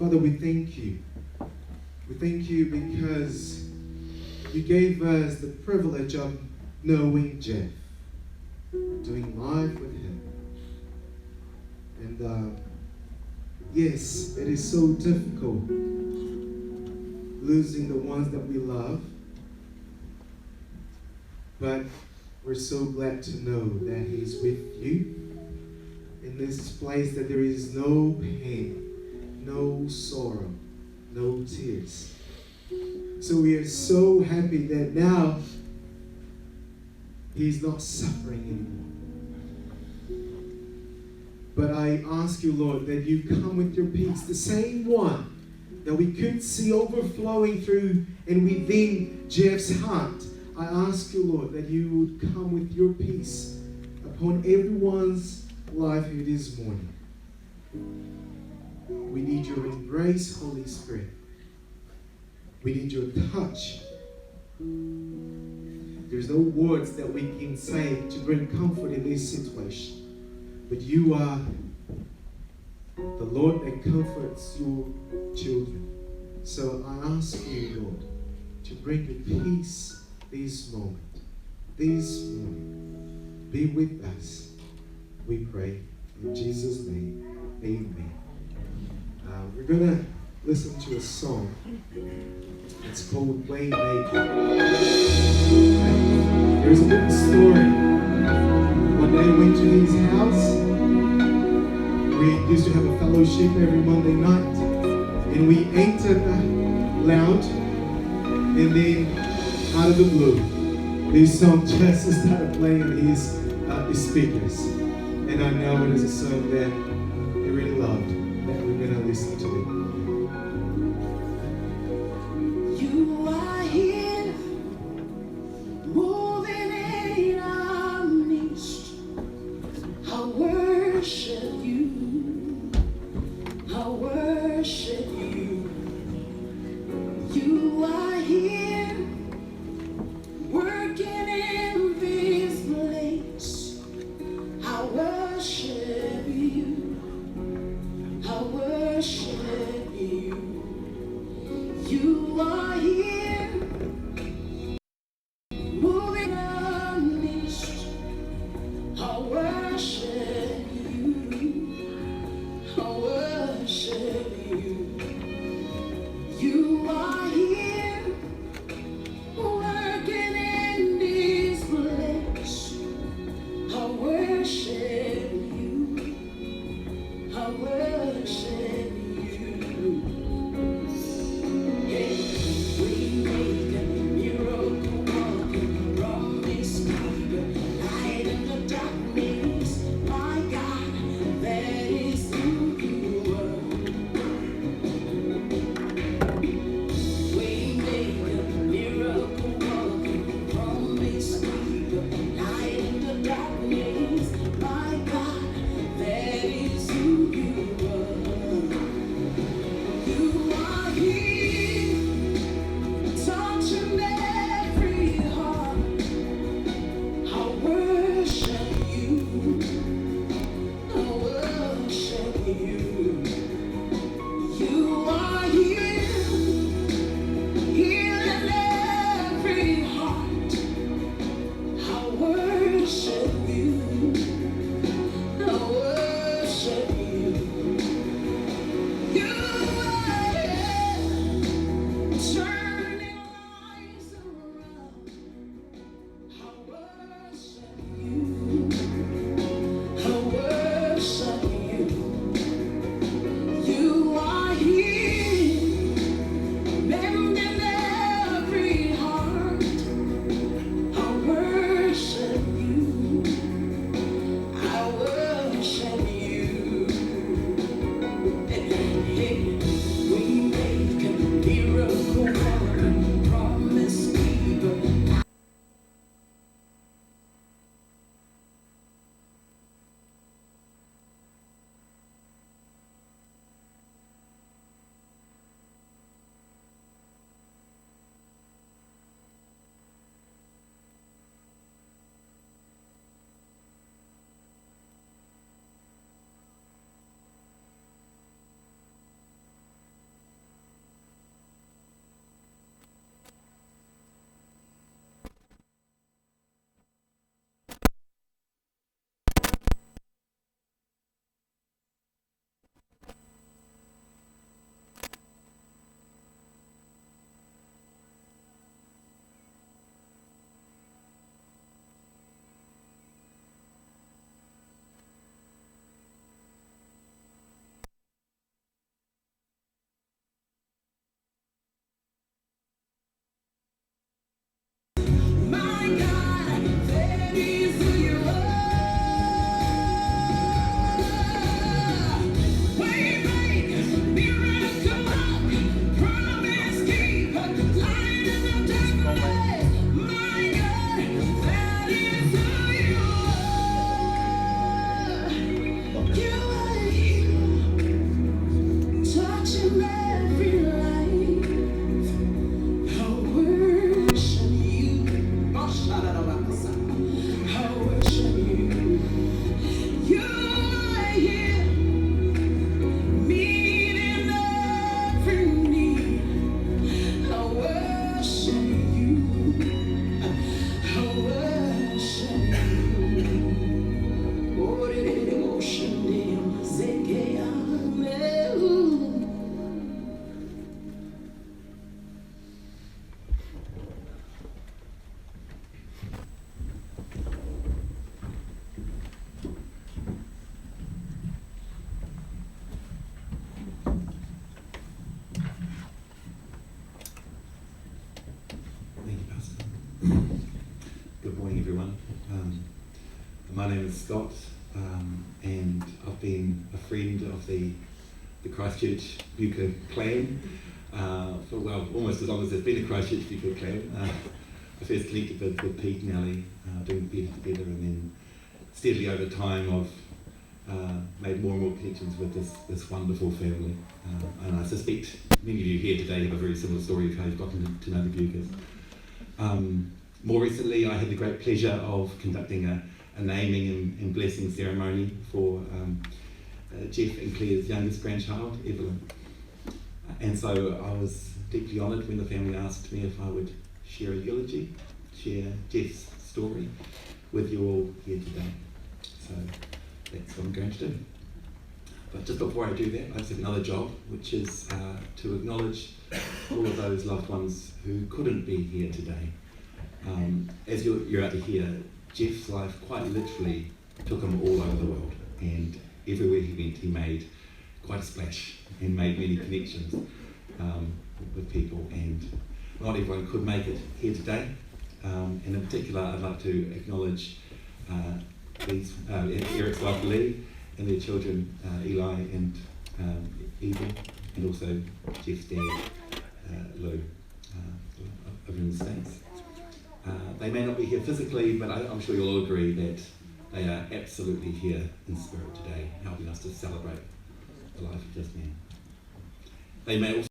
Father, we thank you. We thank you because you gave us the privilege of knowing Jeff, doing life with him. And yes, it is so difficult losing the ones that we love, but we're so glad to know that he's with you in this place, that there is no pain, no sorrow, no tears. So we are so happy that now he's not suffering anymore. But I ask you, Lord, that you come with your peace, the same one that we could see overflowing through and within Jeff's heart. I ask you, Lord, that you would come with your peace upon everyone's life here this morning. We need your embrace, Holy Spirit. We need your touch. There's no words that we can say to bring comfort in this situation. But you are the Lord that comforts your children. So I ask you, Lord, to bring your peace this moment. This morning. Be with us. We pray. In Jesus' name, amen. We're going to listen to a song. It's called Waymaker. There's a little story. One day I went to his house. We used to have a fellowship every Monday night. And we entered the lounge. And then, out of the blue, this song just started playing in his speakers. And I know it is a song that he really loved, that we're going to listen to it. You are here, moving in our midst. I worship you. I worship you. You are here, working in this place. I worship you. I worship you. You are here, moving on midst. I worship you. name's Scott, and I've been a friend of the Christchurch Buka clan for, well, almost as long as there's been a Christchurch Buka clan. I first connected with Pete and Ali, doing theatre together, and then steadily over time I've made more and more connections with this wonderful family. And I suspect many of you here today have a very similar story of how you've gotten to know the Bukas. More recently, I had the great pleasure of conducting a naming and blessing ceremony for Jeff and Claire's youngest grandchild, Evelyn. And so I was deeply honoured when the family asked me if I would share a eulogy, share Jeff's story with you all here today. So that's what I'm going to do. But just before I do that, I just have another job, which is to acknowledge all of those loved ones who couldn't be here today. As you're out to hear, Jeff's life quite literally took him all over the world, and everywhere he went he made quite a splash and made many connections with people, and not everyone could make it here today. And in particular, I'd like to acknowledge Eric's wife Lee and their children Eli and Evie, and also Jeff's dad Lou over in the States. They may not be here physically, but I'm sure you'll all agree that they are absolutely here in spirit today, helping us to celebrate the life of this man. They may also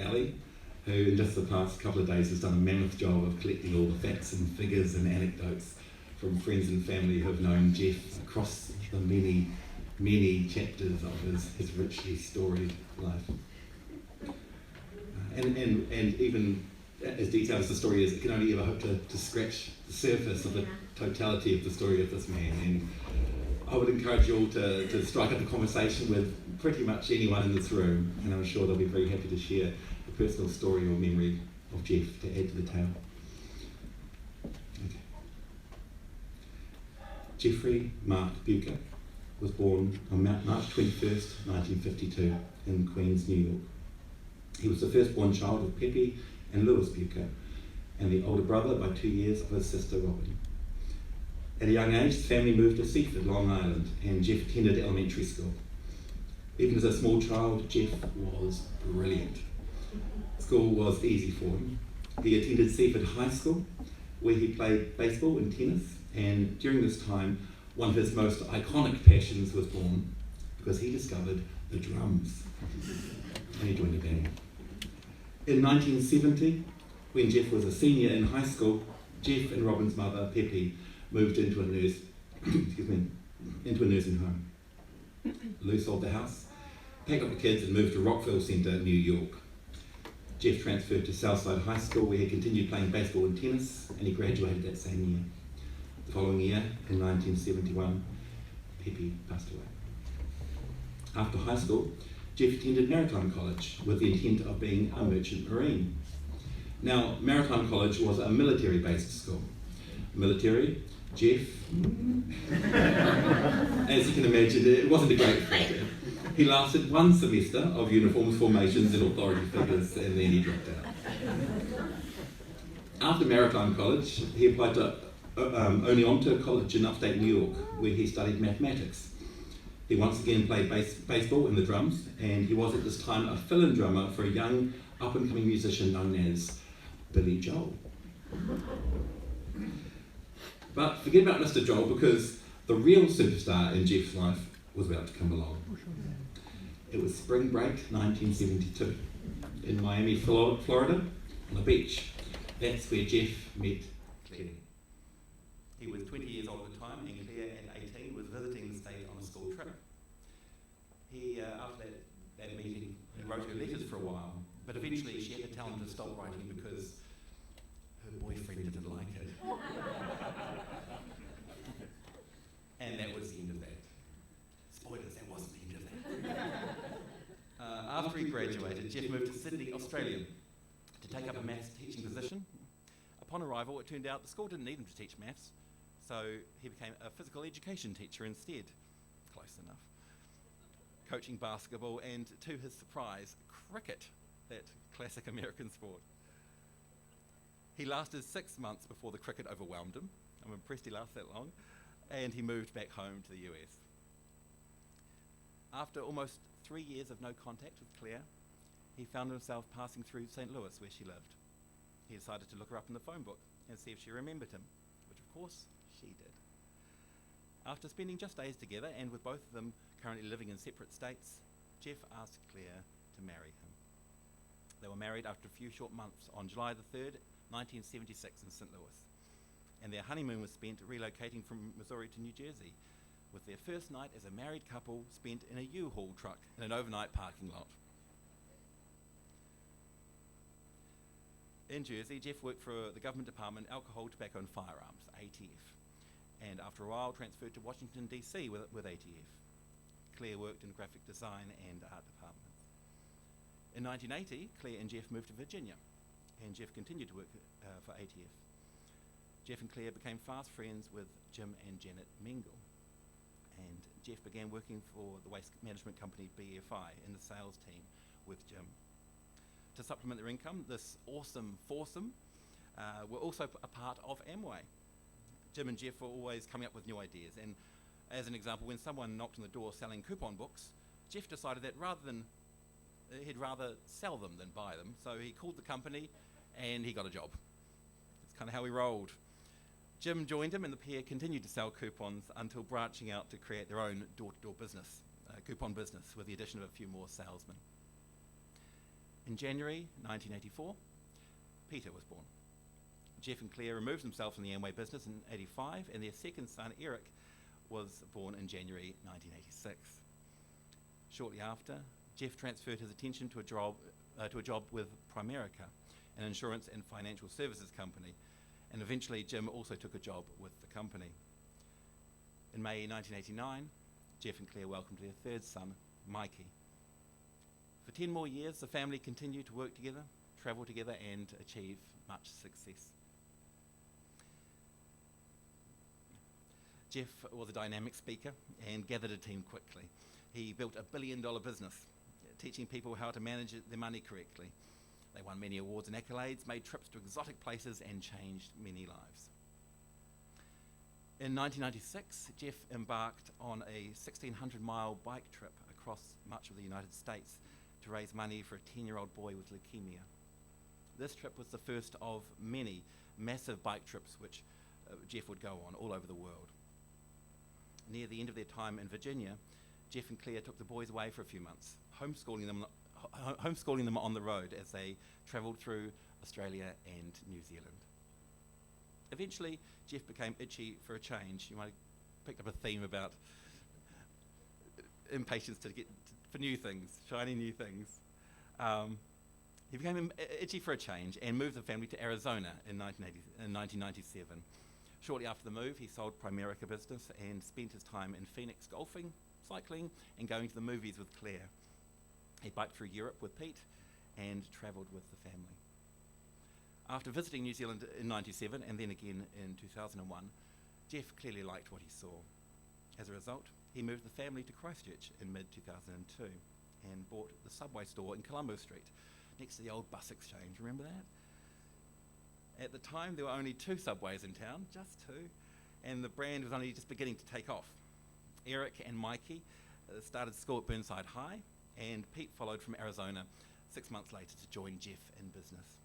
Ali, who in just the past couple of days has done a mammoth job of collecting all the facts and figures and anecdotes from friends and family who have known Jeff across the many, many chapters of his richly storied life. And even as detailed as the story is, it can only ever hope to scratch the surface of the totality of the story of this man. And I would encourage you all to strike up a conversation with pretty much anyone in this room, and I'm sure they'll be very happy to share a personal story or memory of Jeff to add to the tale. Okay. Jeffrey Mark Buka was born on March 21st, 1952 in Queens, New York. He was the firstborn child of Pepe and Lewis Buka, and the older brother by 2 years of his sister Robin. At a young age, the family moved to Seaford, Long Island, and Jeff attended elementary school. Even as a small child, Jeff was brilliant. School was easy for him. He attended Seaford High School, where he played baseball and tennis, and during this time, one of his most iconic passions was born, because he discovered the drums, and he joined a band. In 1970, when Jeff was a senior in high school, Jeff and Robin's mother, Pepe, moved into a nursing home. Lou sold the house, packed up the kids and moved to Rockville Centre, New York. Jeff transferred to Southside High School, where he continued playing baseball and tennis, and he graduated that same year. The following year, in 1971, Pepe passed away. After high school, Jeff attended Maritime College with the intent of being a merchant marine. Now, Maritime College was a military-based school. Military, Jeff, as you can imagine, it wasn't a great fit. He lasted one semester of uniforms, formations and authority figures, and then he dropped out. After Maritime College, he applied to Oneonta College in upstate New York, where he studied mathematics. He once again played baseball in the drums, and he was at this time a fill-in drummer for a young up-and-coming musician known as Billy Joel. But forget about Mr. Joel, because the real superstar in Jeff's life was about to come along. It was spring break 1972 in Miami, Florida, on the beach. That's where Jeff met Claire. He was 20 years old at the time, and Claire at 18 was visiting the state on a school trip. He, after that meeting, he wrote her letters for a while, but eventually she had to tell him to stop writing because her boyfriend didn't like it. And that was the end of that. Spoilers, that wasn't the end of that. After he graduated, Jeff moved to Sydney, Australia, to take up a maths teaching position upon arrival, it turned out the school didn't need him to teach maths, so he became a physical education teacher instead. Close enough. Coaching basketball and, to his surprise, cricket, that classic American sport. He lasted 6 months before the cricket overwhelmed him. I'm impressed he lasted that long. And he moved back home to the US. After almost 3 years of no contact with Claire, he found himself passing through St. Louis where she lived. He decided to look her up in the phone book and see if she remembered him, which of course she did. After spending just days together, and with both of them currently living in separate states, Jeff asked Claire to marry him. They were married after a few short months on July the 3rd, 1976 in St. Louis. And their honeymoon was spent relocating from Missouri to New Jersey, with their first night as a married couple spent in a U-Haul truck in an overnight parking lot. In Jersey, Jeff worked for the Government Department Alcohol, Tobacco and Firearms, ATF, and after a while transferred to Washington, D.C. with ATF. Claire worked in graphic design and art departments. In 1980, Claire and Jeff moved to Virginia, and Jeff continued to work for ATF. Jeff and Claire became fast friends with Jim and Janet Mengel, and Jeff began working for the waste management company BFI in the sales team with Jim. To supplement their income, this awesome foursome were also a part of Amway. Jim and Jeff were always coming up with new ideas, and as an example, when someone knocked on the door selling coupon books, Jeff decided that he'd rather sell them than buy them, so he called the company and he got a job. That's kind of how he rolled. Jim joined him and the pair continued to sell coupons until branching out to create their own door-to-door business, coupon business, with the addition of a few more salesmen. In January 1984, Peter was born. Jeff and Claire removed themselves from the Amway business in 1985, and their second son, Eric, was born in January 1986. Shortly after, Jeff transferred his attention to a job with Primerica, an insurance and financial services company, and eventually Jim also took a job with the company. In May 1989, Jeff and Claire welcomed their third son, Mikey. For 10 more years, the family continued to work together, travel together, and achieve much success. Jeff was a dynamic speaker and gathered a team quickly. He built a billion-dollar business, teaching people how to manage their money correctly. They won many awards and accolades, made trips to exotic places, and changed many lives. In 1996, Jeff embarked on a 1,600-mile bike trip across much of the United States to raise money for a 10-year-old boy with leukemia. This trip was the first of many massive bike trips which Jeff would go on all over the world. Near the end of their time in Virginia, Jeff and Claire took the boys away for a few months, homeschooling them on the road as they travelled through Australia and New Zealand. Eventually, Jeff became itchy for a change. You might have picked up a theme about impatience for new things, shiny new things. He became itchy for a change and moved the family to Arizona in 1997. Shortly after the move, he sold Primerica business and spent his time in Phoenix golfing, cycling, and going to the movies with Claire. He biked through Europe with Pete and travelled with the family. After visiting New Zealand in 1997 and then again in 2001, Jeff clearly liked what he saw. As a result, he moved the family to Christchurch in mid-2002 and bought the Subway store in Colombo Street, next to the old bus exchange. Remember that? At the time, there were only 2 Subways in town, just 2, and the brand was only just beginning to take off. Eric and Mikey started school at Burnside High, and Pete followed from Arizona 6 months later to join Jeff in business.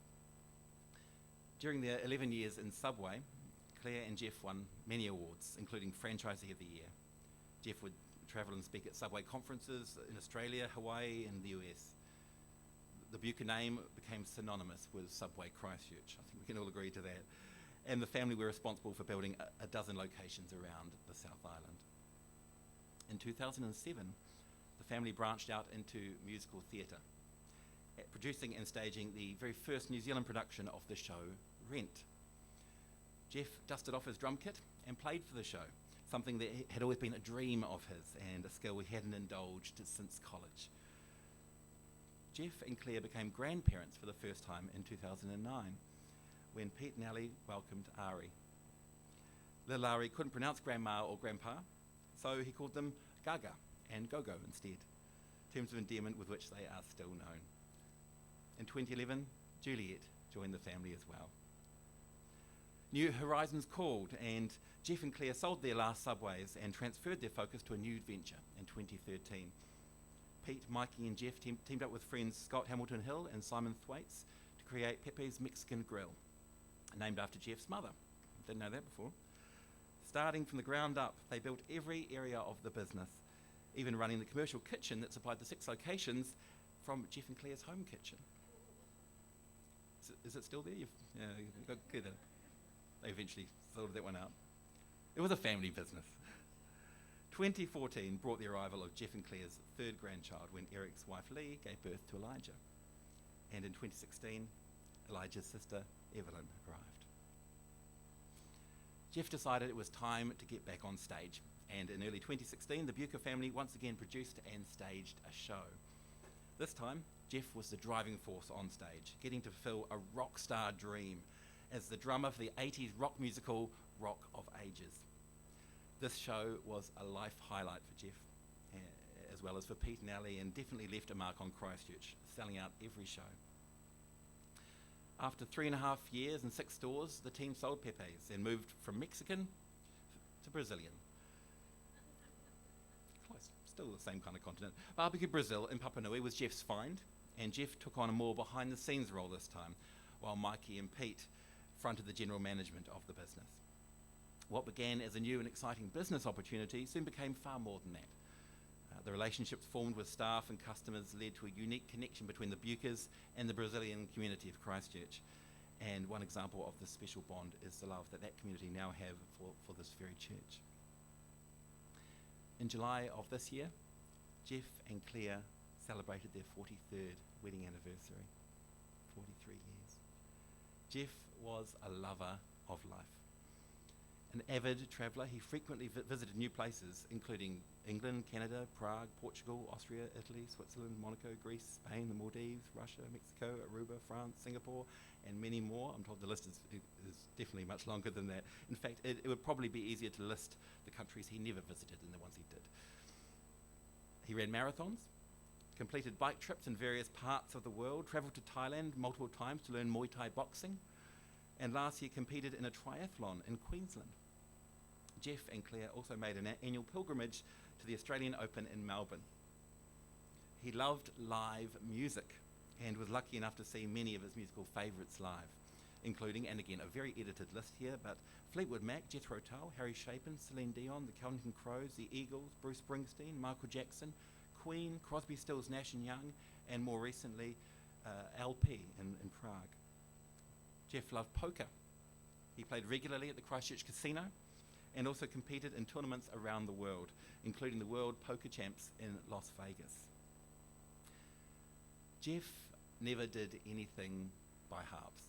During their 11 years in Subway, Claire and Jeff won many awards, including Franchisee of the Year. Jeff would travel and speak at Subway conferences in Australia, Hawaii, and the US. The Buca name became synonymous with Subway Christchurch. I think we can all agree to that. And the family were responsible for building a dozen locations around the South Island. In 2007, the family branched out into musical theatre, producing and staging the very first New Zealand production of the show, Rent. Jeff dusted off his drum kit and played for the show, something that had always been a dream of his and a skill he hadn't indulged since college. Jeff and Claire became grandparents for the first time in 2009, when Pete and Ali welcomed Ari. Little Ari couldn't pronounce Grandma or Grandpa, so he called them Gaga and Gogo instead, terms of endearment with which they are still known. In 2011, Juliet joined the family as well. New Horizons called, and Jeff and Claire sold their last Subways and transferred their focus to a new venture in 2013. Pete, Mikey and Jeff teamed up with friends Scott Hamilton Hill and Simon Thwaites to create Pepe's Mexican Grill, named after Jeff's mother. Didn't know that before. Starting from the ground up, they built every area of the business, even running the commercial kitchen that supplied the 6 locations from Jeff and Claire's home kitchen. Is it still there? You've got good. They eventually sorted that one out. It was a family business. 2014 brought the arrival of Jeff and Claire's 3rd grandchild when Eric's wife Lee gave birth to Elijah. And in 2016, Elijah's sister Evelyn arrived. Jeff decided it was time to get back on stage, and in early 2016 the Bucher family once again produced and staged a show. This time, Jeff was the driving force on stage, getting to fulfill a rock star dream as the drummer for the 80s rock musical Rock of Ages. This show was a life highlight for Jeff, as well as for Pete and Ali, and definitely left a mark on Christchurch, selling out every show. After 3.5 years and 6 stores, the team sold Pepe's and moved from Mexican to Brazilian. Close, still the same kind of continent. Barbecue Brazil in Papua Nui was Jeff's find, and Jeff took on a more behind-the-scenes role this time, while Mikey and Pete fronted the general management of the business. What began as a new and exciting business opportunity soon became far more than that. The relationships formed with staff and customers led to a unique connection between the Buchers and the Brazilian community of Christchurch. And one example of this special bond is the love that community now have for this very church. In July of this year, Jeff and Claire celebrated their 43rd wedding anniversary. 43 years. Jeff was a lover of life. An avid traveller, he frequently visited new places, including England, Canada, Prague, Portugal, Austria, Italy, Switzerland, Monaco, Greece, Spain, the Maldives, Russia, Mexico, Aruba, France, Singapore, and many more. I'm told the list is definitely much longer than that. In fact, it would probably be easier to list the countries he never visited than the ones he did. He ran marathons, completed bike trips in various parts of the world, travelled to Thailand multiple times to learn Muay Thai boxing, and last year competed in a triathlon in Queensland. Jeff and Claire also made an annual pilgrimage to the Australian Open in Melbourne. He loved live music and was lucky enough to see many of his musical favourites live, including, and again a very edited list here, but Fleetwood Mac, Jethro Tull, Harry Chapin, Celine Dion, the Counting Crows, the Eagles, Bruce Springsteen, Michael Jackson, Queen, Crosby, Stills, Nash and Young, and more recently LP in Prague. Jeff loved poker. He played regularly at the Christchurch Casino and also competed in tournaments around the world, including the World Poker Champs in Las Vegas. Jeff never did anything by halves,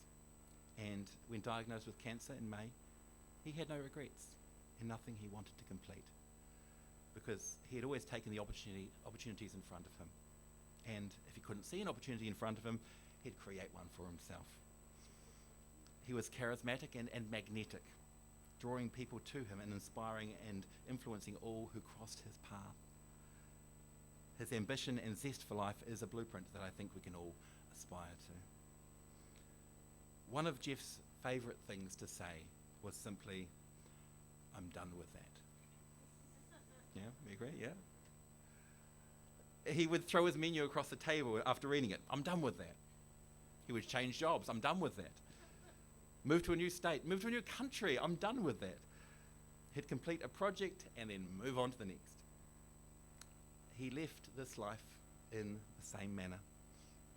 and when diagnosed with cancer in May, he had no regrets and nothing he wanted to complete, because he had always taken the opportunities in front of him, and if he couldn't see an opportunity in front of him, he'd create one for himself. He was charismatic and magnetic, drawing people to him and inspiring and influencing all who crossed his path. His ambition and zest for life is a blueprint that I think we can all aspire to. One of Jeff's favourite things to say was simply, "I'm done with that." Yeah, we agree, yeah? He would throw his menu across the table after reading it. "I'm done with that." He would change jobs. "I'm done with that." Move to a new state, move to a new country. "I'm done with that." He'd complete a project and then move on to the next. He left this life in the same manner,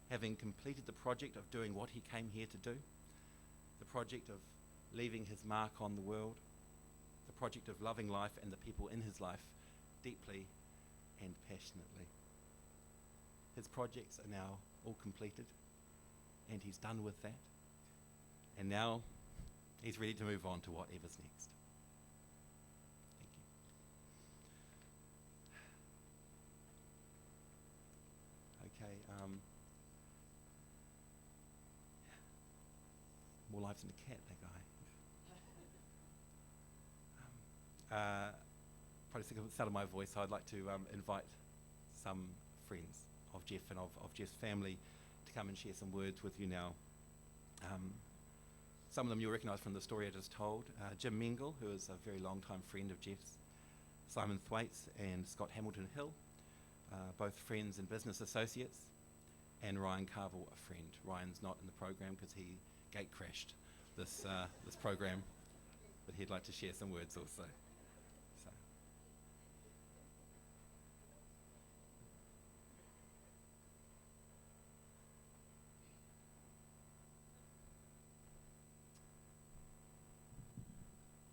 having completed the project of doing what he came here to do, the project of leaving his mark on the world, the project of loving life and the people in his life deeply and passionately. His projects are now all completed, and he's done with that. And now he's ready to move on to whatever's next. Thank you. Okay, more wives and a cat, that guy. Probably sick of the sound of my voice, so I'd like to invite some friends of Jeff and of Jeff's family to come and share some words with you now. Some of them you'll recognise from the story I just told. Jim Mengle, who is a very long-time friend of Jeff's, Simon Thwaites and Scott Hamilton Hill, both friends and business associates, and Ryan Carville, a friend. Ryan's not in the program because he gate crashed this program, but he'd like to share some words also. So.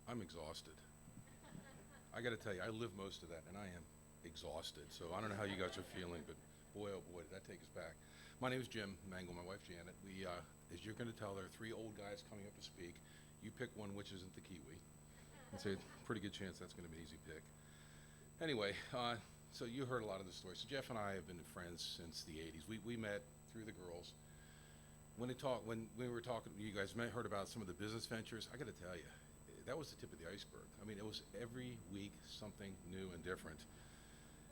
I'm exhausted. I got to tell you, I live most of that, and I am exhausted. So I don't know how you guys are feeling, but boy, oh boy, did that take us back. My name is Jim Mangle, my wife Janet. We, as you're going to tell, there are 3 old guys coming up to speak. You pick one which isn't the Kiwi. I'd say pretty good chance that's going to be an easy pick. Anyway, so you heard a lot of the story. So Jeff and I have been friends since the 80s. We met through the girls. When we were talking, you guys heard about some of the business ventures. I got to tell you, that was the tip of the iceberg. I mean, it was every week something new and different,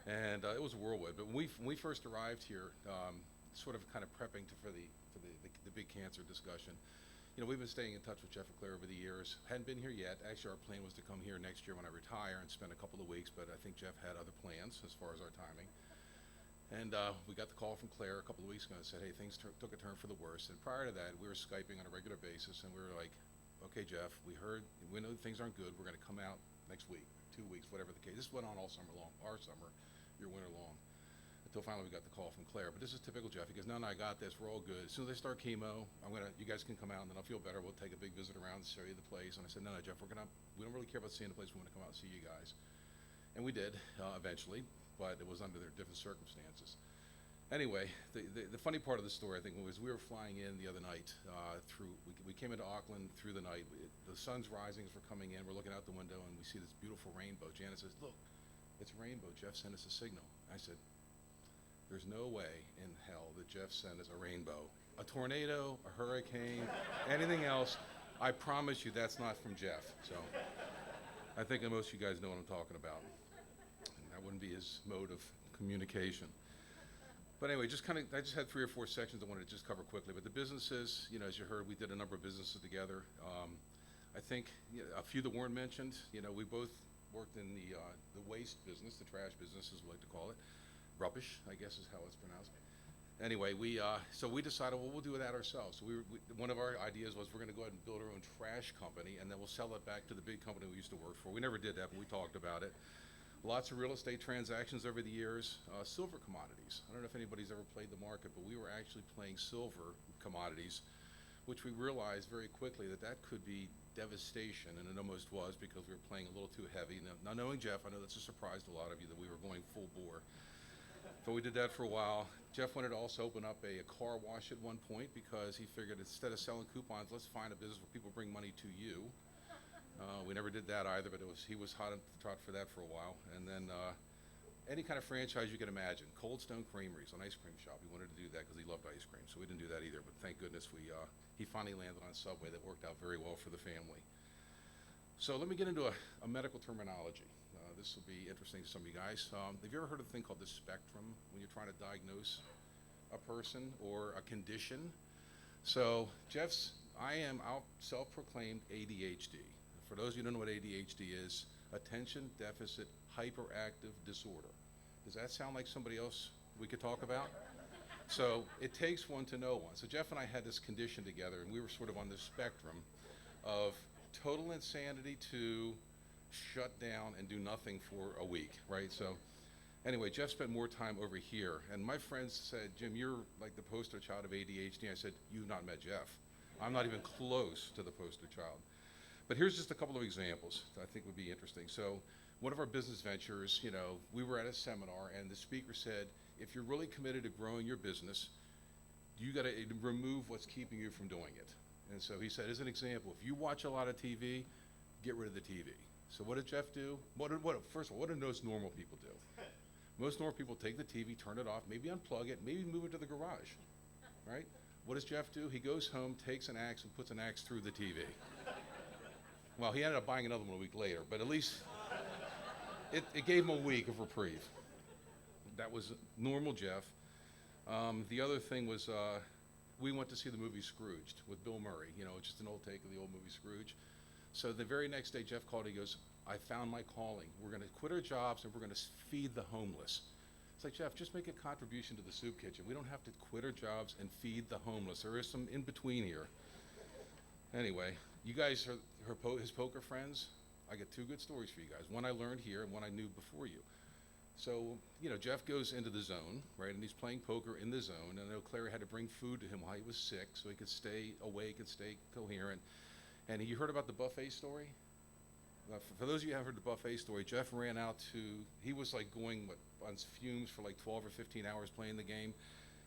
and it was a whirlwind. But when we first arrived here, sort of kind of prepping for the big cancer discussion, you know, we've been staying in touch with Jeff and Claire over the years. Hadn't been here yet. Actually, our plan was to come here next year when I retire and spend a couple of weeks, but I think Jeff had other plans as far as our timing. And we got the call from Claire a couple of weeks ago and said, hey, things took a turn for the worse. And prior to that, we were Skyping on a regular basis, and we were like, okay, Jeff, we know things aren't good. We're going to come out next week, 2 weeks, whatever the case. This went on all summer long, our summer, your winter long, until finally we got the call from Claire. But this is typical Jeff. He goes, no, I got this. We're all good. As soon as they start chemo, you guys can come out, and then I'll feel better. We'll take a big visit around and show you the place. And I said, no, Jeff, we don't really care about seeing the place. We want to come out and see you guys. And we did, eventually, but it was under their different circumstances. Anyway, the funny part of the story, I think, was we were flying in the other night we came into Auckland through the night. The sun's rising as we're coming in. We're looking out the window, and we see this beautiful rainbow. Janet says, look, it's a rainbow. Jeff sent us a signal. I said, there's no way in hell that Jeff sent us a rainbow. A tornado, a hurricane, anything else, I promise you that's not from Jeff. So I think that most of you guys know what I'm talking about. And that wouldn't be his mode of communication. But anyway, I just had 3 or 4 sections I wanted to just cover quickly. But the businesses, you know, as you heard, we did a number of businesses together. I think a few that weren't mentioned, you know, we both worked in the waste business, the trash business, as we like to call it. Rubbish, I guess is how it's pronounced. Anyway, so we decided, well, we'll do that ourselves. So one of our ideas was we're going to go ahead and build our own trash company, and then we'll sell it back to the big company we used to work for. We never did that, but we talked about it. Lots of real estate transactions over the years. Silver commodities. I don't know if anybody's ever played the market, but we were actually playing silver commodities, which we realized very quickly that could be devastation, and it almost was because we were playing a little too heavy. Now knowing Jeff, I know that's a surprise to a lot of you that we were going full bore. But we did that for a while. Jeff wanted to also open up a car wash at one point because he figured instead of selling coupons, let's find a business where people bring money to you. We never did that either, but he was hot on the trot for that for a while. And then any kind of franchise you can imagine. Cold Stone Creameries, an ice cream shop. He wanted to do that because he loved ice cream, so we didn't do that either. But thank goodness he finally landed on Subway. That worked out very well for the family. So let me get into a medical terminology. This will be interesting to some of you guys. Have you ever heard of a thing called the spectrum when you're trying to diagnose a person or a condition? So I am self-proclaimed ADHD. For those of you who don't know what ADHD is, attention deficit hyperactive disorder. Does that sound like somebody else we could talk about? So it takes one to know one. So Jeff and I had this condition together, and we were sort of on the spectrum of total insanity to shut down and do nothing for a week, right? So anyway, Jeff spent more time over here, and my friends said, Jim, you're like the poster child of ADHD. I said, you've not met Jeff. I'm not even close to the poster child. But here's just a couple of examples that I think would be interesting. So one of our business ventures, you know, we were at a seminar, and the speaker said, if you're really committed to growing your business, you got to remove what's keeping you from doing it. And so he said, as an example, if you watch a lot of TV, get rid of the TV. So what did Jeff do? First of all, what do most normal people do? Most normal people take the TV, turn it off, maybe unplug it, maybe move it to the garage, right? What does Jeff do? He goes home, takes an axe, and puts an axe through the TV. Well, he ended up buying another one a week later, but at least it gave him a week of reprieve. That was normal Jeff. The other thing was we went to see the movie Scrooged with Bill Murray. You know, it's just an old take of the old movie Scrooge. So the very next day, Jeff called. He goes, "I found my calling. We're going to quit our jobs and we're going to feed the homeless." It's like, Jeff, just make a contribution to the soup kitchen. We don't have to quit our jobs and feed the homeless. There is some in between here. Anyway, you guys are his poker friends. I got two good stories for you guys. One I learned here and one I knew before you. So, you know, Jeff goes into the zone, right, and he's playing poker in the zone. And I know Clary had to bring food to him while he was sick so he could stay awake and stay coherent. And you heard about the buffet story? For those of you who haven't heard the buffet story, Jeff ran out to, he was like going on fumes for like 12 or 15 hours playing the game,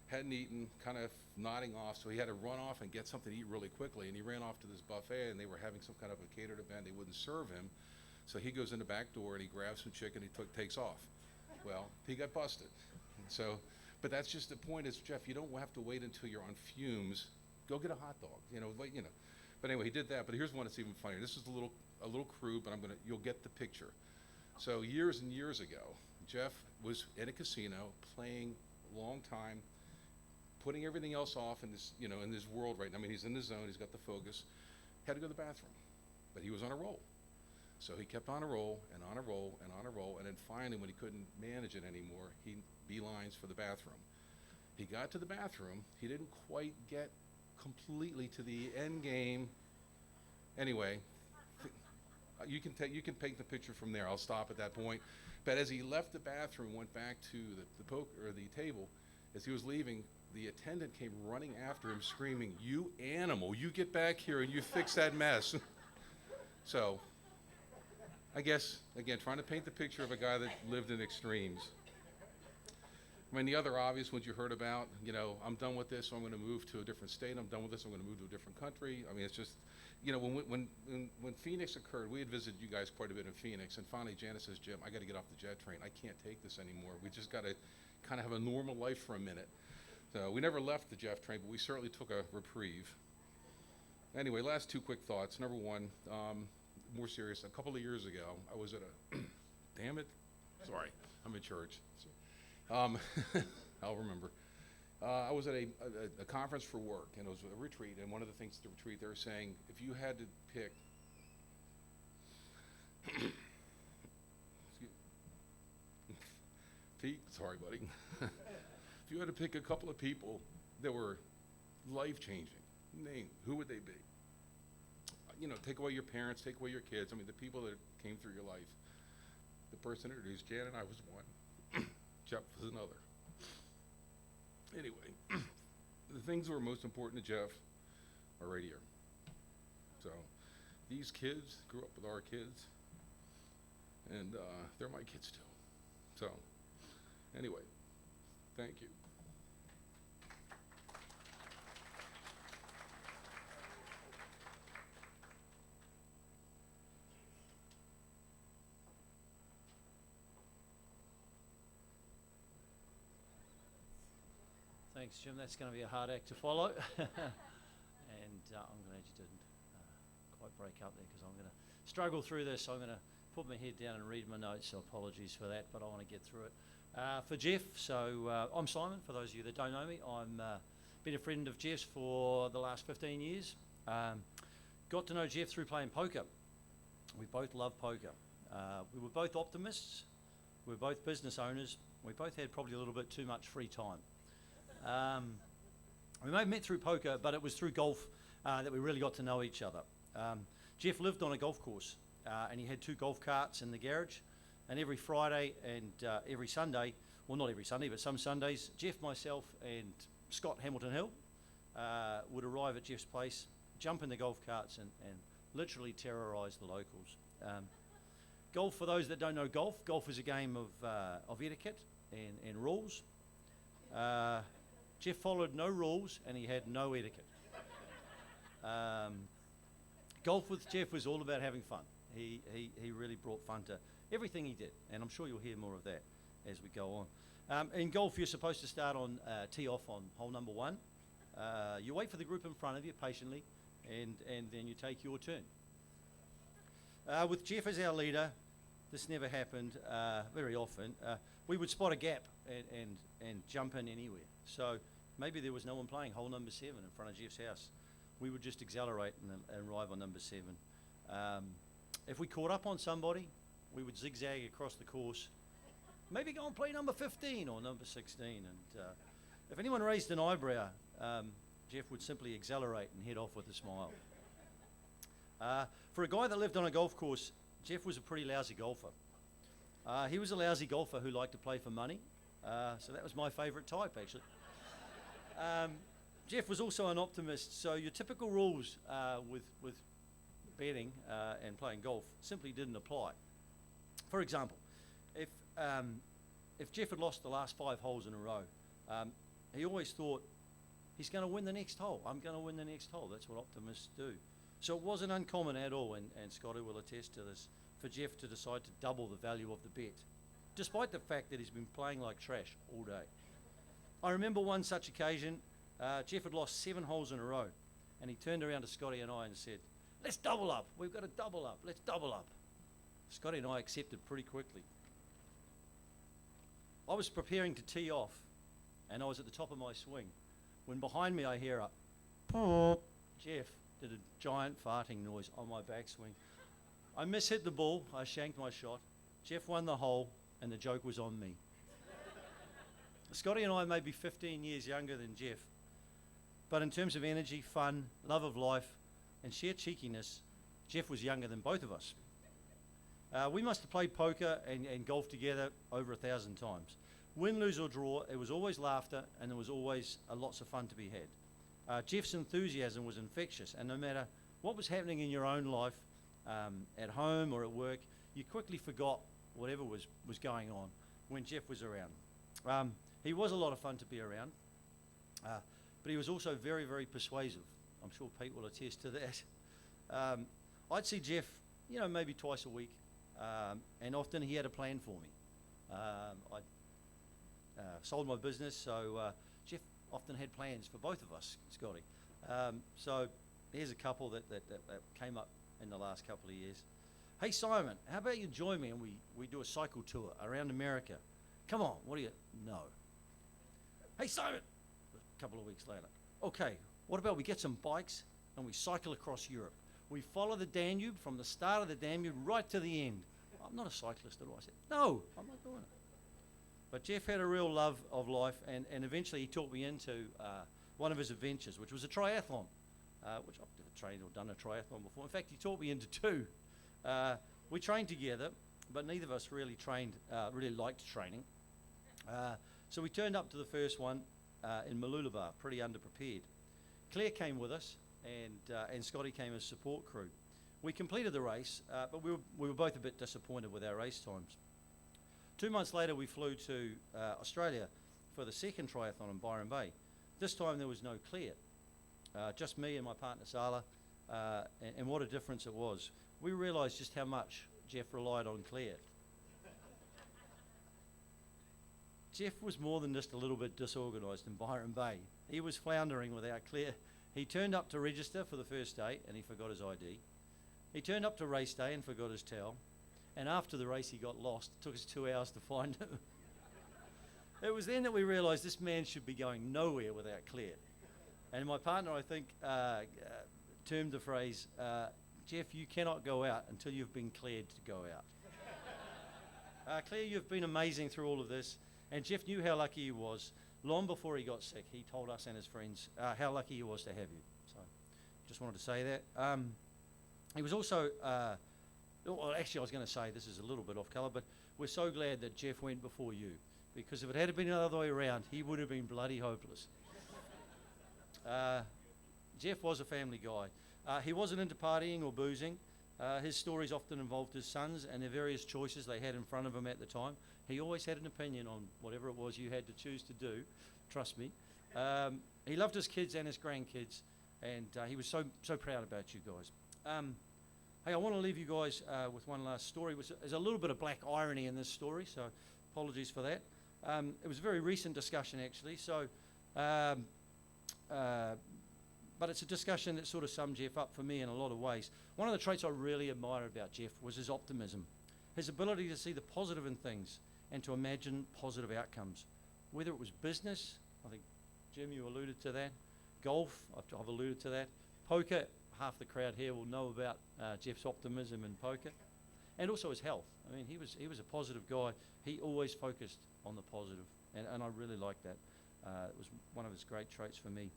hadn't eaten, kind of nodding off, so he had to run off and get something to eat really quickly, and he ran off to this buffet, and they were having some kind of a catered event. They wouldn't serve him, so he goes in the back door and he grabs some chicken, he takes off. Well, he got busted. So, but that's just the point is, Jeff, you don't have to wait until you're on fumes. Go get a hot dog, wait. But anyway, he did that. But here's one that's even funnier. This is a little crude, but you'll get the picture. So years and years ago, Jeff was in a casino playing long time, putting everything else off in this, in this world right now. I mean, he's in the zone, he's got the focus, had to go to the bathroom, but he was on a roll. So he kept on a roll and on a roll and on a roll, and then finally when he couldn't manage it anymore, he beelines for the bathroom. He got to the bathroom, he didn't quite get completely to the end game. Anyway, you can paint the picture from there. I'll stop at that point. But as he left the bathroom, went back to the poker or the table, as he was leaving, the attendant came running after him, screaming, "You animal! You get back here and you fix that mess!" So, I guess again, trying to paint the picture of a guy that lived in extremes. I mean, the other obvious ones you heard about, I'm done with this, so I'm going to move to a different state. I'm done with this, I'm going to move to a different country. I mean, it's just, when Phoenix occurred, we had visited you guys quite a bit in Phoenix, and finally Janice says, "Jim, I got to get off the jet train. I can't take this anymore. We just got to kind of have a normal life for a minute." So we never left the Jeff train, but we certainly took a reprieve. Anyway, last two quick thoughts. Number one, more serious. A couple of years ago, I was at a, damn it, sorry, I'm in church. I'll remember. I was at a conference for work, and it was a retreat, and one of the things at the retreat, they were saying, if you had to pick, Pete, sorry, buddy. If you had to pick a couple of people that were life-changing, who would they be? Take away your parents, take away your kids. I mean, the people that came through your life. The person introduced Jan and I was one. Jeff was another. Anyway, the things that were most important to Jeff are right here. So, these kids grew up with our kids, and they're my kids too. So, anyway, thank you. Thanks, Jim. That's going to be a hard act to follow. And I'm glad you didn't quite break up there, because I'm going to struggle through this. I'm going to put my head down and read my notes, so apologies for that, but I want to get through it. For Jeff, so I'm Simon, for those of you that don't know me. I'm been a friend of Jeff's for the last 15 years. Got to know Jeff through playing poker. We both love poker. We were both optimists. We were both business owners. We both had probably a little bit too much free time. We may have met through poker, but it was through golf that we really got to know each other. Jeff lived on a golf course, and he had 2 golf carts in the garage, and every Friday and every Sunday, well, not every Sunday, but some Sundays, Jeff, myself, and Scott Hamilton Hill would arrive at Jeff's place, jump in the golf carts, and literally terrorise the locals. Golf, for those that don't know golf is a game of etiquette and rules. Jeff followed no rules, and he had no etiquette. Golf with Jeff was all about having fun. He really brought fun to everything he did, and I'm sure you'll hear more of that as we go on. In golf, you're supposed to start on tee off on hole number 1, You wait for the group in front of you patiently, and then you take your turn. With Jeff as our leader, this never happened very often. We would spot a gap and jump in anywhere. So maybe there was no one playing hole number 7 in front of Jeff's house. We would just accelerate and arrive on number 7. If we caught up on somebody, we would zigzag across the course. Maybe go and play number 15 or number 16. And if anyone raised an eyebrow, Jeff would simply accelerate and head off with a smile. For a guy that lived on a golf course, Jeff was a pretty lousy golfer. He was a lousy golfer who liked to play for money, so that was my favourite type, actually. Jeff was also an optimist, so your typical rules with betting and playing golf simply didn't apply. For example, if Jeff had lost the last 5 holes in a row, he always thought, he's going to win the next hole. I'm going to win the next hole. That's what optimists do. So it wasn't uncommon at all, and Scotty will attest to this, for Jeff to decide to double the value of the bet, despite the fact that he's been playing like trash all day. I remember one such occasion, Jeff had lost 7 holes in a row, and he turned around to Scotty and I and said, "Let's double up. We've got to double up. Let's double up." Scotty and I accepted pretty quickly. I was preparing to tee off, and I was at the top of my swing, when behind me I hear a pop. Jeff did a giant farting noise on my backswing. I mishit the ball, I shanked my shot. Jeff won the hole, and the joke was on me. Scotty and I may be 15 years younger than Jeff, but in terms of energy, fun, love of life, and sheer cheekiness, Jeff was younger than both of us. We must have played poker and golf together over 1,000 times. Win, lose or draw, it was always laughter, and there was always lots of fun to be had. Jeff's enthusiasm was infectious, and no matter what was happening in your own life, at home or at work, you quickly forgot whatever was going on when Jeff was around. He was a lot of fun to be around, but he was also very, very persuasive. I'm sure Pete will attest to that. I'd see Jeff, maybe twice a week, and often he had a plan for me. I sold my business, so Jeff often had plans for both of us, Scotty. So here's a couple that came up in the last couple of years. "Hey Simon, how about you join me and we do a cycle tour around America? Come on, what do you know?" "Hey Simon," a couple of weeks later, "Okay, what about we get some bikes and we cycle across Europe? We follow the Danube from the start of the Danube right to the end." "I'm not a cyclist at all." I said, "No, I'm not doing it." But Jeff had a real love of life, and eventually he talked me into one of his adventures, which was a triathlon, which I've never trained or done a triathlon before. In fact, he taught me into 2. We trained together, but neither of us really liked training. So we turned up to the first one in Mooloolaba, pretty underprepared. Claire came with us, and Scotty came as support crew. We completed the race, but we were both a bit disappointed with our race times. 2 months later, we flew to Australia for the second triathlon in Byron Bay. This time there was no Claire, just me and my partner Sala, and what a difference it was. We realised just how much Jeff relied on Claire. Jeff was more than just a little bit disorganised in Byron Bay. He was floundering without Claire. He turned up to register for the first day and he forgot his ID. He turned up to race day and forgot his towel. And after the race he got lost. It took us 2 hours to find him. It was then that we realised this man should be going nowhere without Claire. And my partner, I think, termed the phrase, "Jeff, you cannot go out until you've been cleared to go out." Claire, you've been amazing through all of this. And Jeff knew how lucky he was. Long before he got sick, he told us and his friends how lucky he was to have you. So just wanted to say that. He was also, well, actually I was going to say, this is a little bit off colour, but we're so glad that Jeff went before you, because if it had been the other way around, he would have been bloody hopeless. Jeff was a family guy. He wasn't into partying or boozing. His stories often involved his sons and their various choices they had in front of him at the time. He always had an opinion on whatever it was you had to choose to do, trust me. He loved his kids and his grandkids, and he was so proud about you guys. Hey, I want to leave you guys with one last story. There's a little bit of black irony in this story, so apologies for that. It was a very recent discussion, actually. So but it's a discussion that sort of summed Jeff up for me in a lot of ways. One of the traits I really admired about Jeff was his optimism, his ability to see the positive in things and to imagine positive outcomes. Whether it was business, I think, Jim, you alluded to that. Golf, I've alluded to that. Poker, half the crowd here will know about Jeff's optimism in poker. And also his health. I mean, he was a positive guy. He always focused on the positive, and I really liked that. It was one of his great traits for me.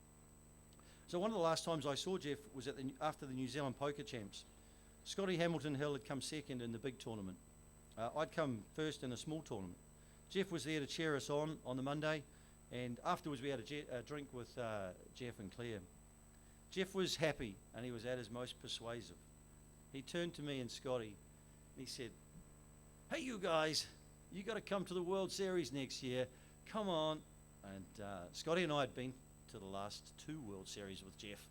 So one of the last times I saw Jeff was after the New Zealand Poker Champs. Scotty Hamilton Hill had come second in the big tournament. I'd come first in a small tournament. Jeff was there to cheer us on the Monday, and afterwards we had a drink with Jeff and Claire. Jeff was happy, and he was at his most persuasive. He turned to me and Scotty, and he said, "Hey, you guys, you got to come to the World Series next year. Come on." And Scotty and I had been to the last 2 World Series with Jeff,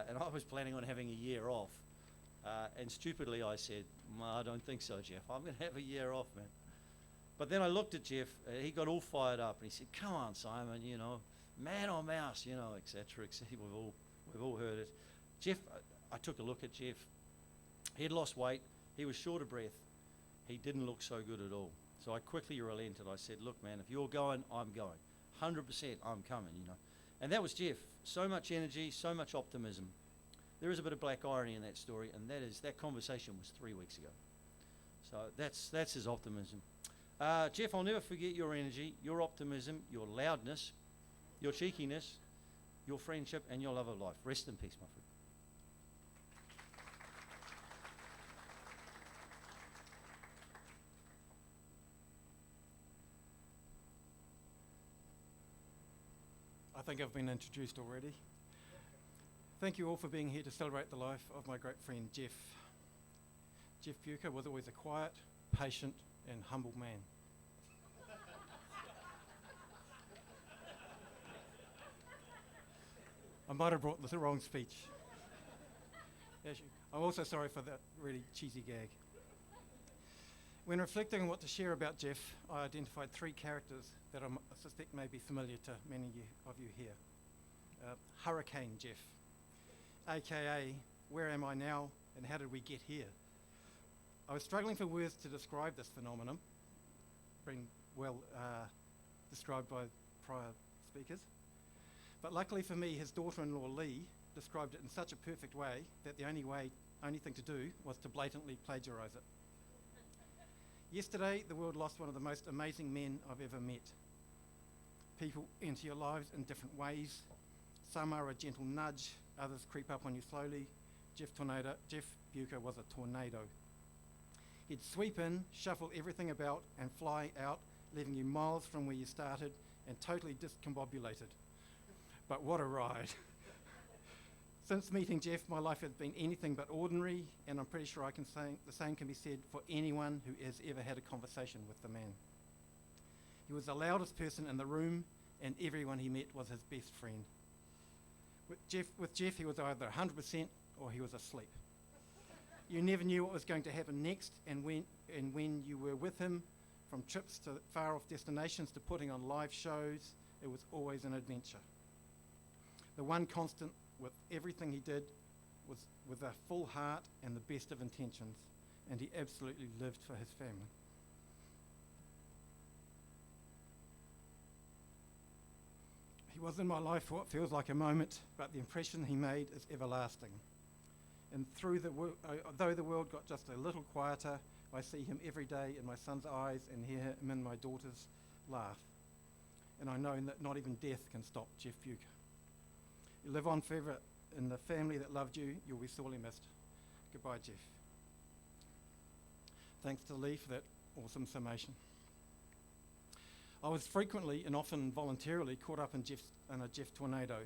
and I was planning on having a year off. And stupidly I said, "I don't think so, Jeff. I'm going to have a year off, man." But then I looked at Jeff, he got all fired up, and he said, "Come on, Simon, man or mouse, et cetera, et cetera." We've all heard it. Jeff, I took a look at Jeff. He had lost weight. He was short of breath. He didn't look so good at all. So I quickly relented. I said, "Look, man, if you're going, I'm going. 100% I'm coming, And that was Jeff. So much energy, so much optimism. There is a bit of black irony in that story, and that conversation was 3 weeks ago. So that's his optimism. Jeff, I'll never forget your energy, your optimism, your loudness, your cheekiness, your friendship, and your love of life. Rest in peace, my friend. I think I've been introduced already. Thank you all for being here to celebrate the life of my great friend Jeff. Jeff Bucher was always a quiet, patient, and humble man. I might have brought the wrong speech. I'm also sorry for that really cheesy gag. When reflecting on what to share about Jeff, I identified 3 characters that I suspect may be familiar to many of you here. Hurricane Jeff, aka where am I now and how did we get here? I was struggling for words to describe this phenomenon, been well described by prior speakers. But luckily for me, his daughter-in-law Lee described it in such a perfect way that the only thing to do was to blatantly plagiarize it. Yesterday, the world lost one of the most amazing men I've ever met. People enter your lives in different ways. Some are a gentle nudge, others creep up on you slowly. Jeff Bucher was a tornado. He'd sweep in, shuffle everything about, and fly out, leaving you miles from where you started and totally discombobulated. But what a ride. Since meeting Jeff, my life has been anything but ordinary, and I'm pretty sure I can say the same can be said for anyone who has ever had a conversation with the man. He was the loudest person in the room, and everyone he met was his best friend. With Jeff, he was either 100% or he was asleep. You never knew what was going to happen next, and when you were with him, from trips to far-off destinations to putting on live shows, it was always an adventure. The one constant with everything he did was with a full heart and the best of intentions, and he absolutely lived for his family. He was in my life for what feels like a moment, but the impression he made is everlasting. And though the world got just a little quieter, I see him every day in my son's eyes and hear him in my daughter's laugh. And I know that not even death can stop Jeff Bucher. You live on forever in the family that loved you. You'll be sorely missed. Goodbye, Jeff. Thanks to Lee for that awesome summation. I was frequently and often voluntarily caught up in a Jeff tornado.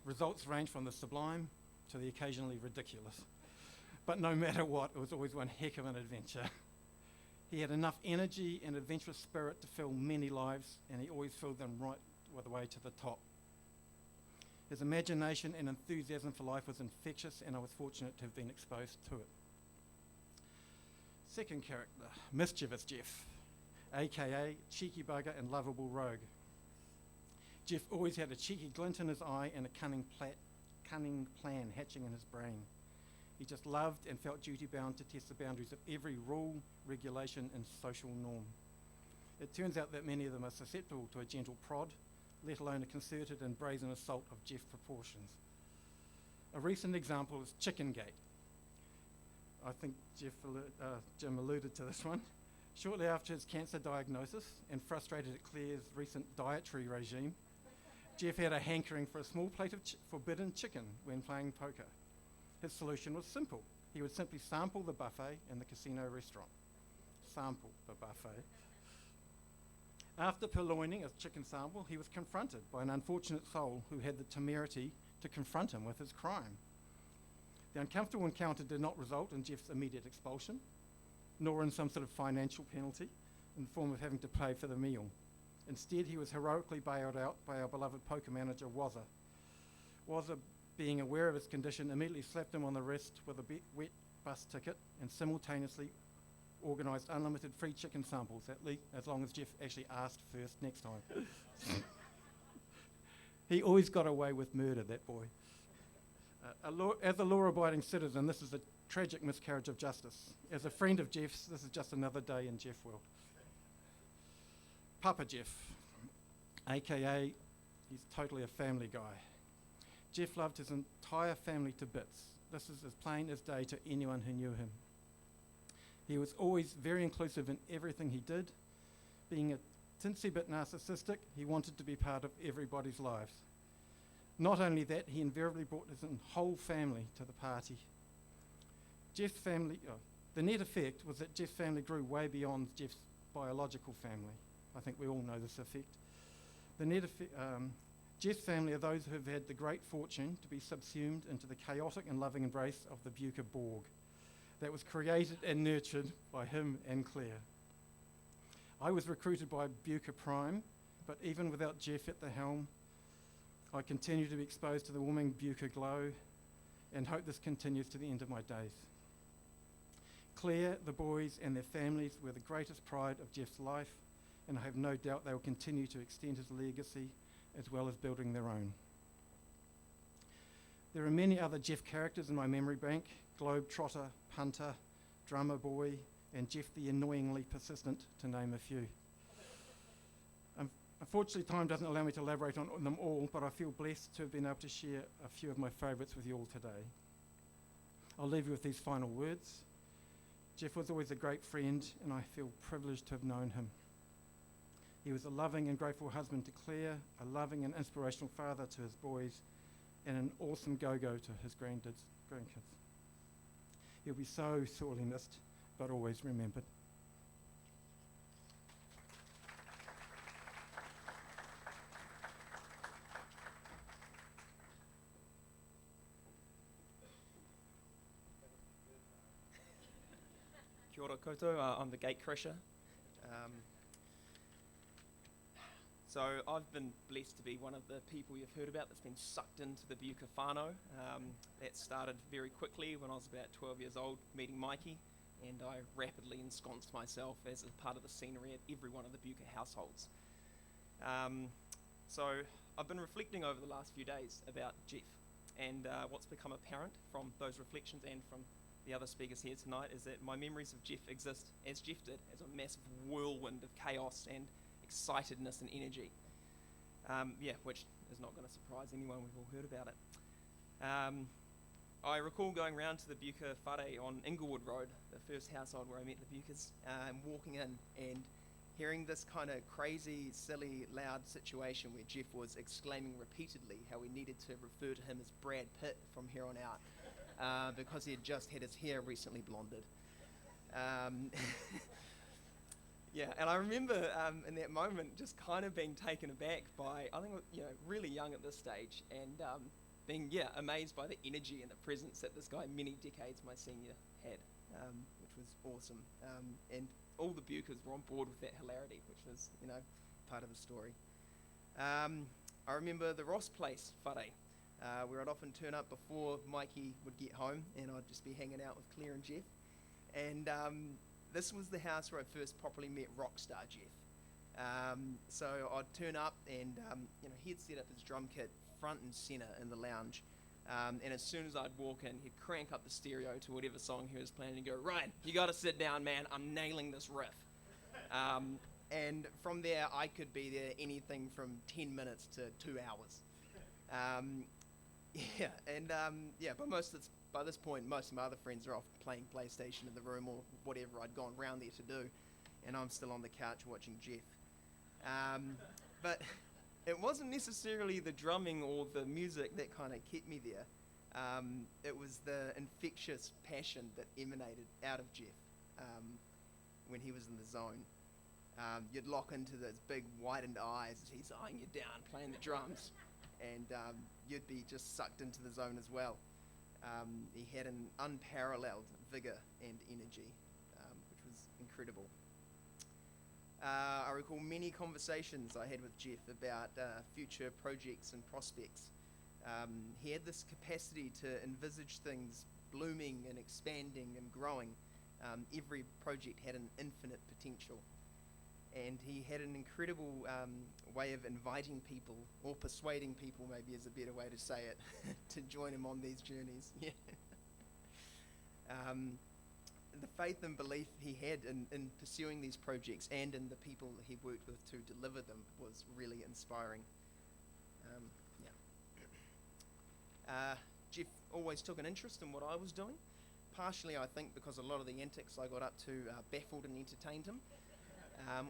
Results range from the sublime to the occasionally ridiculous. But no matter what, it was always one heck of an adventure. He had enough energy and adventurous spirit to fill many lives, and he always filled them right the way to the top. His imagination and enthusiasm for life was infectious, and I was fortunate to have been exposed to it. Second character, mischievous Jeff, aka cheeky bugger and lovable rogue. Jeff always had a cheeky glint in his eye and a cunning plan hatching in his brain. He just loved and felt duty-bound to test the boundaries of every rule, regulation, and social norm. It turns out that many of them are susceptible to a gentle prod, let alone a concerted and brazen assault of Jeff proportions. A recent example is Chicken Gate. I think Jim alluded to this one. Shortly after his cancer diagnosis and frustrated at Claire's recent dietary regime, Jeff had a hankering for a small plate of forbidden chicken when playing poker. His solution was simple. He would simply sample the buffet in the casino restaurant. Sample the buffet. After purloining a chicken sample, he was confronted by an unfortunate soul who had the temerity to confront him with his crime. The uncomfortable encounter did not result in Jeff's immediate expulsion, nor in some sort of financial penalty in the form of having to pay for the meal. Instead, he was heroically bailed out by our beloved poker manager, Wazza. Wazza, being aware of his condition, immediately slapped him on the wrist with a wet bus ticket and simultaneously organised unlimited free chicken samples, as long as Jeff actually asked first next time. He always got away with murder, that boy. As a law-abiding citizen, this is a tragic miscarriage of justice. As a friend of Jeff's, this is just another day in Jeff world. Papa Jeff, aka he's totally a family guy. Jeff loved his entire family to bits. This is as plain as day to anyone who knew him. He was always very inclusive in everything he did. Being a tinsy bit narcissistic, he wanted to be part of everybody's lives. Not only that, he invariably brought his whole family to the party. The net effect was that Jeff's family grew way beyond Jeff's biological family. I think we all know this effect. The net effect, Jeff's family are those who have had the great fortune to be subsumed into the chaotic and loving embrace of the Bucher Borg that was created and nurtured by him and Claire. I was recruited by Bucher Prime, but even without Jeff at the helm, I continue to be exposed to the warming Bucher glow and hope this continues to the end of my days. Claire, the boys, and their families were the greatest pride of Jeff's life, and I have no doubt they will continue to extend his legacy as well as building their own. There are many other Jeff characters in my memory bank: Globetrotter, Punter, Drummer Boy, and Jeff the annoyingly persistent, to name a few. Unfortunately, time doesn't allow me to elaborate on them all, but I feel blessed to have been able to share a few of my favourites with you all today. I'll leave you with these final words. Jeff was always a great friend, and I feel privileged to have known him. He was a loving and grateful husband to Claire, a loving and inspirational father to his boys, and an awesome go-go to his grandkids. He'll be so sorely missed, but always remembered. Kia ora koutou, I'm the gate crusher. So I've been blessed to be one of the people you've heard about that's been sucked into the Bucher whānau. That started very quickly when I was about 12 years old, meeting Mikey, and I rapidly ensconced myself as a part of the scenery at every one of the Bucher households. So I've been reflecting over the last few days about Jeff, and what's become apparent from those reflections and from the other speakers here tonight is that my memories of Jeff exist, as Jeff did, as a massive whirlwind of chaos and excitedness and energy. Which is not going to surprise anyone, we've all heard about it. I recall going round to the Bucher whare on Inglewood Road, the first household where I met the Buchers, and walking in and hearing this kind of crazy, silly, loud situation where Jeff was exclaiming repeatedly how we needed to refer to him as Brad Pitt from here on out. Because he had just had his hair recently blonded. And I remember in that moment just kind of being taken aback by, I think, really young at this stage, and being, amazed by the energy and the presence that this guy, many decades my senior, had, which was awesome. And all the Buchers were on board with that hilarity, which was, part of the story. I remember the Ross Place whare, where I'd often turn up before Mikey would get home, and I'd just be hanging out with Claire and Jeff. And this was the house where I first properly met Rockstar Jeff. So I'd turn up and, he'd set up his drum kit front and center in the lounge. And as soon as I'd walk in, he'd crank up the stereo to whatever song he was playing and go, "Ryan, you got to sit down, man. I'm nailing this riff." And from there, I could be there anything from 10 minutes to 2 hours. But by this point, most of my other friends are off playing PlayStation in the room or whatever I'd gone round there to do, and I'm still on the couch watching Jeff. But it wasn't necessarily the drumming or the music that kind of kept me there. It was the infectious passion that emanated out of Jeff when he was in the zone. You'd lock into those big widened eyes as he's eyeing you down playing the drums, and you'd be just sucked into the zone as well. He had an unparalleled vigor and energy, which was incredible. I recall many conversations I had with Jeff about future projects and prospects. He had this capacity to envisage things blooming and expanding and growing. Every project had an infinite potential. And he had an incredible way of inviting people, or persuading people maybe is a better way to say it, to join him on these journeys. Yeah. The faith and belief he had in pursuing these projects and in the people that he worked with to deliver them was really inspiring. Jeff always took an interest in what I was doing, partially I think because a lot of the antics I got up to baffled and entertained him.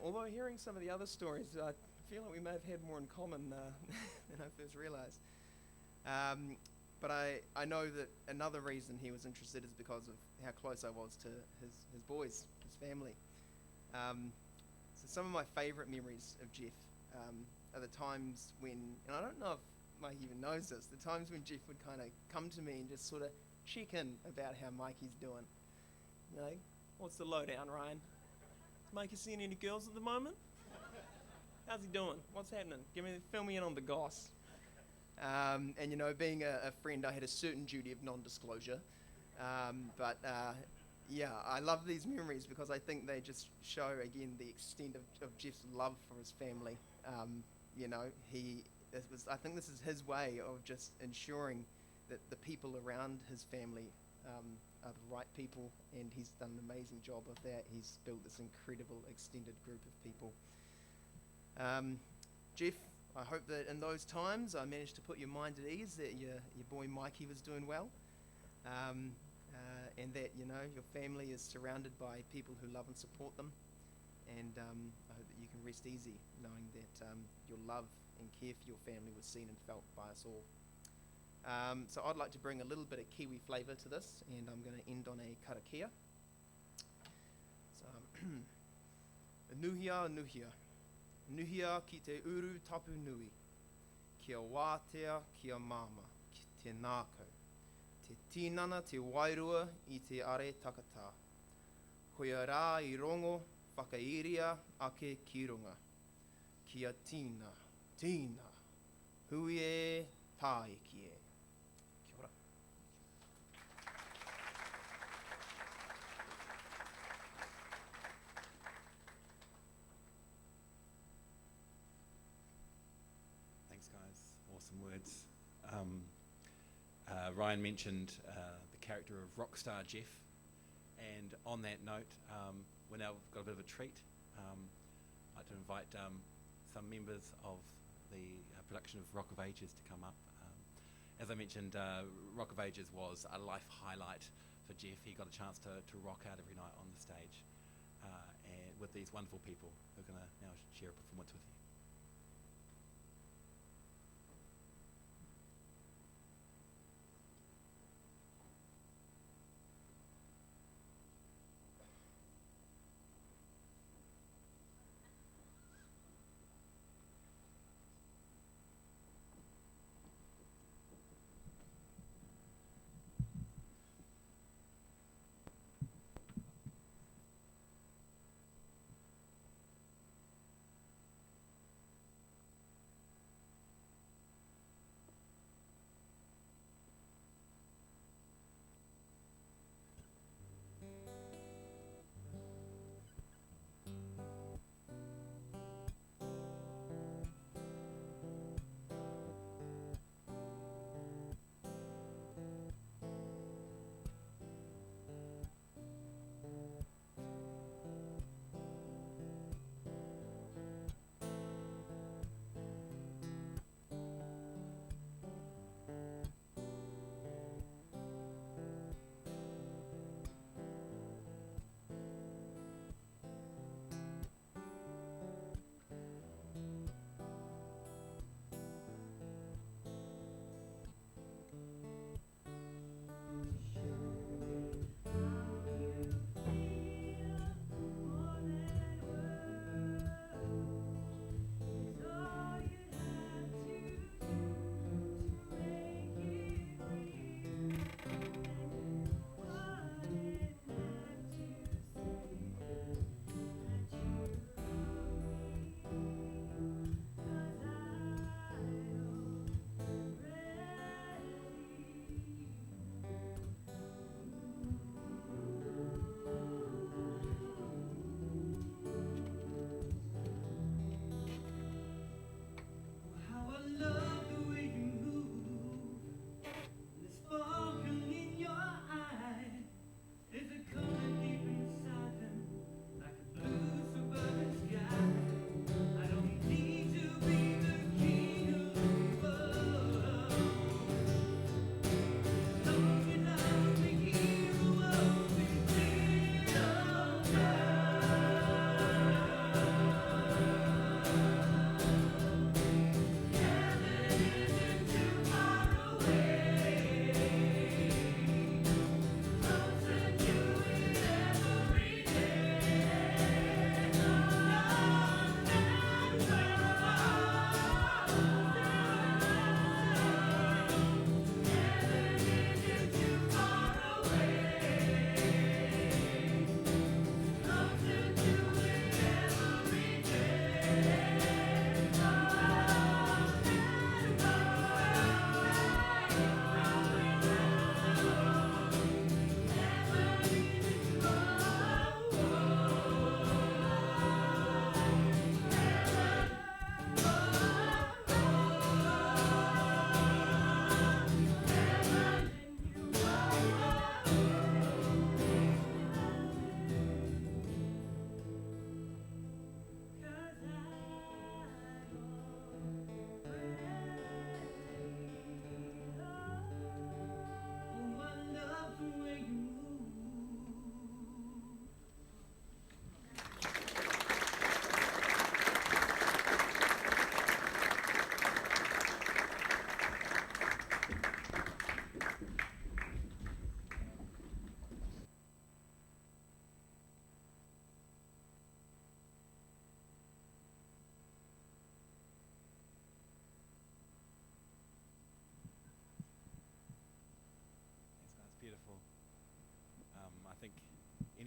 Although hearing some of the other stories, I feel like we may have had more in common than I first realized. But I know that another reason he was interested is because of how close I was to his boys, his family. So some of my favorite memories of Jeff are the times when, and I don't know if Mike even knows this, the times when Jeff would kind of come to me and just sort of check in about how Mikey's doing. You know, what's the lowdown, Ryan? Is Mikey seeing any girls at the moment? How's he doing? What's happening? Fill me in on the goss. And you know, being a friend, I had a certain duty of non-disclosure. But I love these memories because I think they just show again the extent of Jeff's love for his family. You know, I think this is his way of just ensuring that the people around his family are the right people, and he's done an amazing job of that. He's built this incredible extended group of people. Jeff, I hope that in those times I managed to put your mind at ease that your boy Mikey was doing well, and that, you know, your family is surrounded by people who love and support them, and I hope that you can rest easy knowing that your love and care for your family was seen and felt by us all. So I'd like to bring a little bit of Kiwi flavour to this, and I'm going to end on a karakia. So, nuhia, nuhia. Nuhia ki te uru tapu nui. Kia wātea, kia mama, ki te nākau. Te tinana te wairua i te are takata. Koia rā I rongo, whakairia ake ki runga. Kia tina, tina, hui e, tāe ki e. Kia ora. Thanks, guys. Awesome words. Ryan mentioned the character of Rockstar Jeff, and on that note, we're now got a bit of a treat. I'd like to invite some members of the production of Rock of Ages to come up. As I mentioned, Rock of Ages was a life highlight for Jeff. He got a chance to rock out every night on the stage, and with these wonderful people who are going to now share a performance with you.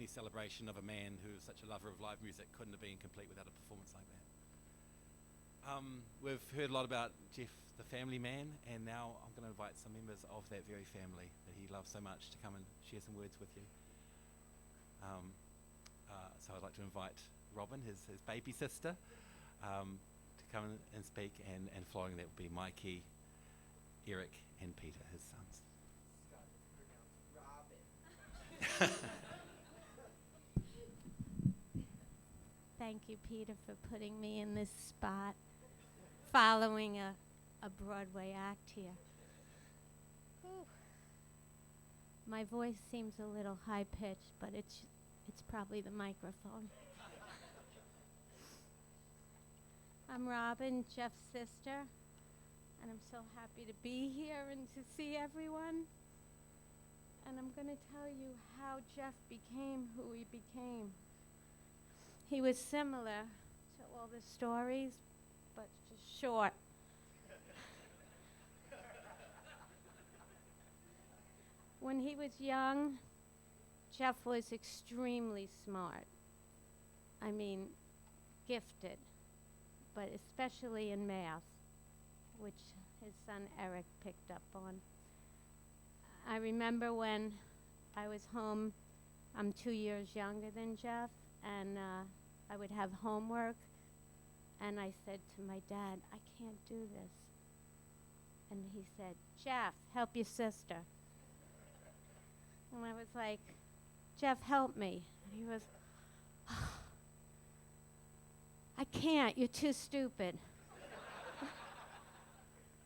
any celebration of a man who is such a lover of live music couldn't have been complete without a performance like that. We've heard a lot about Jeff, the family man, and now I'm going to invite some members of that very family that he loves so much to come and share some words with you. So I'd like to invite Robin, his baby sister, to come and speak, and following that will be Mikey, Eric, and Peter, his sons. Thank you, Peter, for putting me in this spot, following a Broadway act here. Whew. My voice seems a little high-pitched, but it's probably the microphone. I'm Robin, Jeff's sister, and I'm so happy to be here and to see everyone. And I'm going to tell you how Jeff became who he became. He was similar to all the stories, but just short. When he was young, Jeff was extremely smart. I mean, gifted, but especially in math, which his son Eric picked up on. I remember when I was home, I'm 2 years younger than Jeff, and I would have homework, and I said to my dad, I can't do this. And he said, Jeff, help your sister. And I was like, Jeff, help me. And he was, I can't, you're too stupid.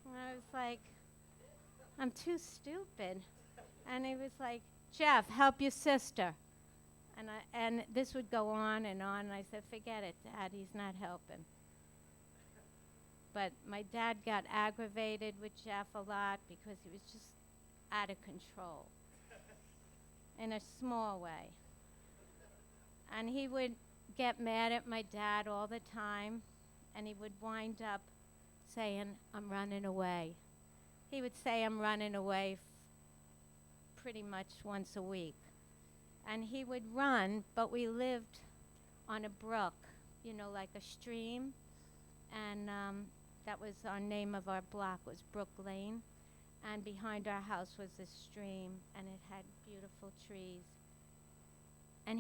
And I was like, I'm too stupid. And he was like, Jeff, help your sister. And this would go on, and I said, forget it, Dad, he's not helping. But my dad got aggravated with Jeff a lot because he was just out of control in a small way. And he would get mad at my dad all the time, and he would wind up saying, I'm running away. He would say, I'm running away pretty much once a week. And he would run, but we lived on a brook, you know, like a stream. And that was our name of our block, was Brook Lane. And behind our house was a stream, and it had beautiful trees. And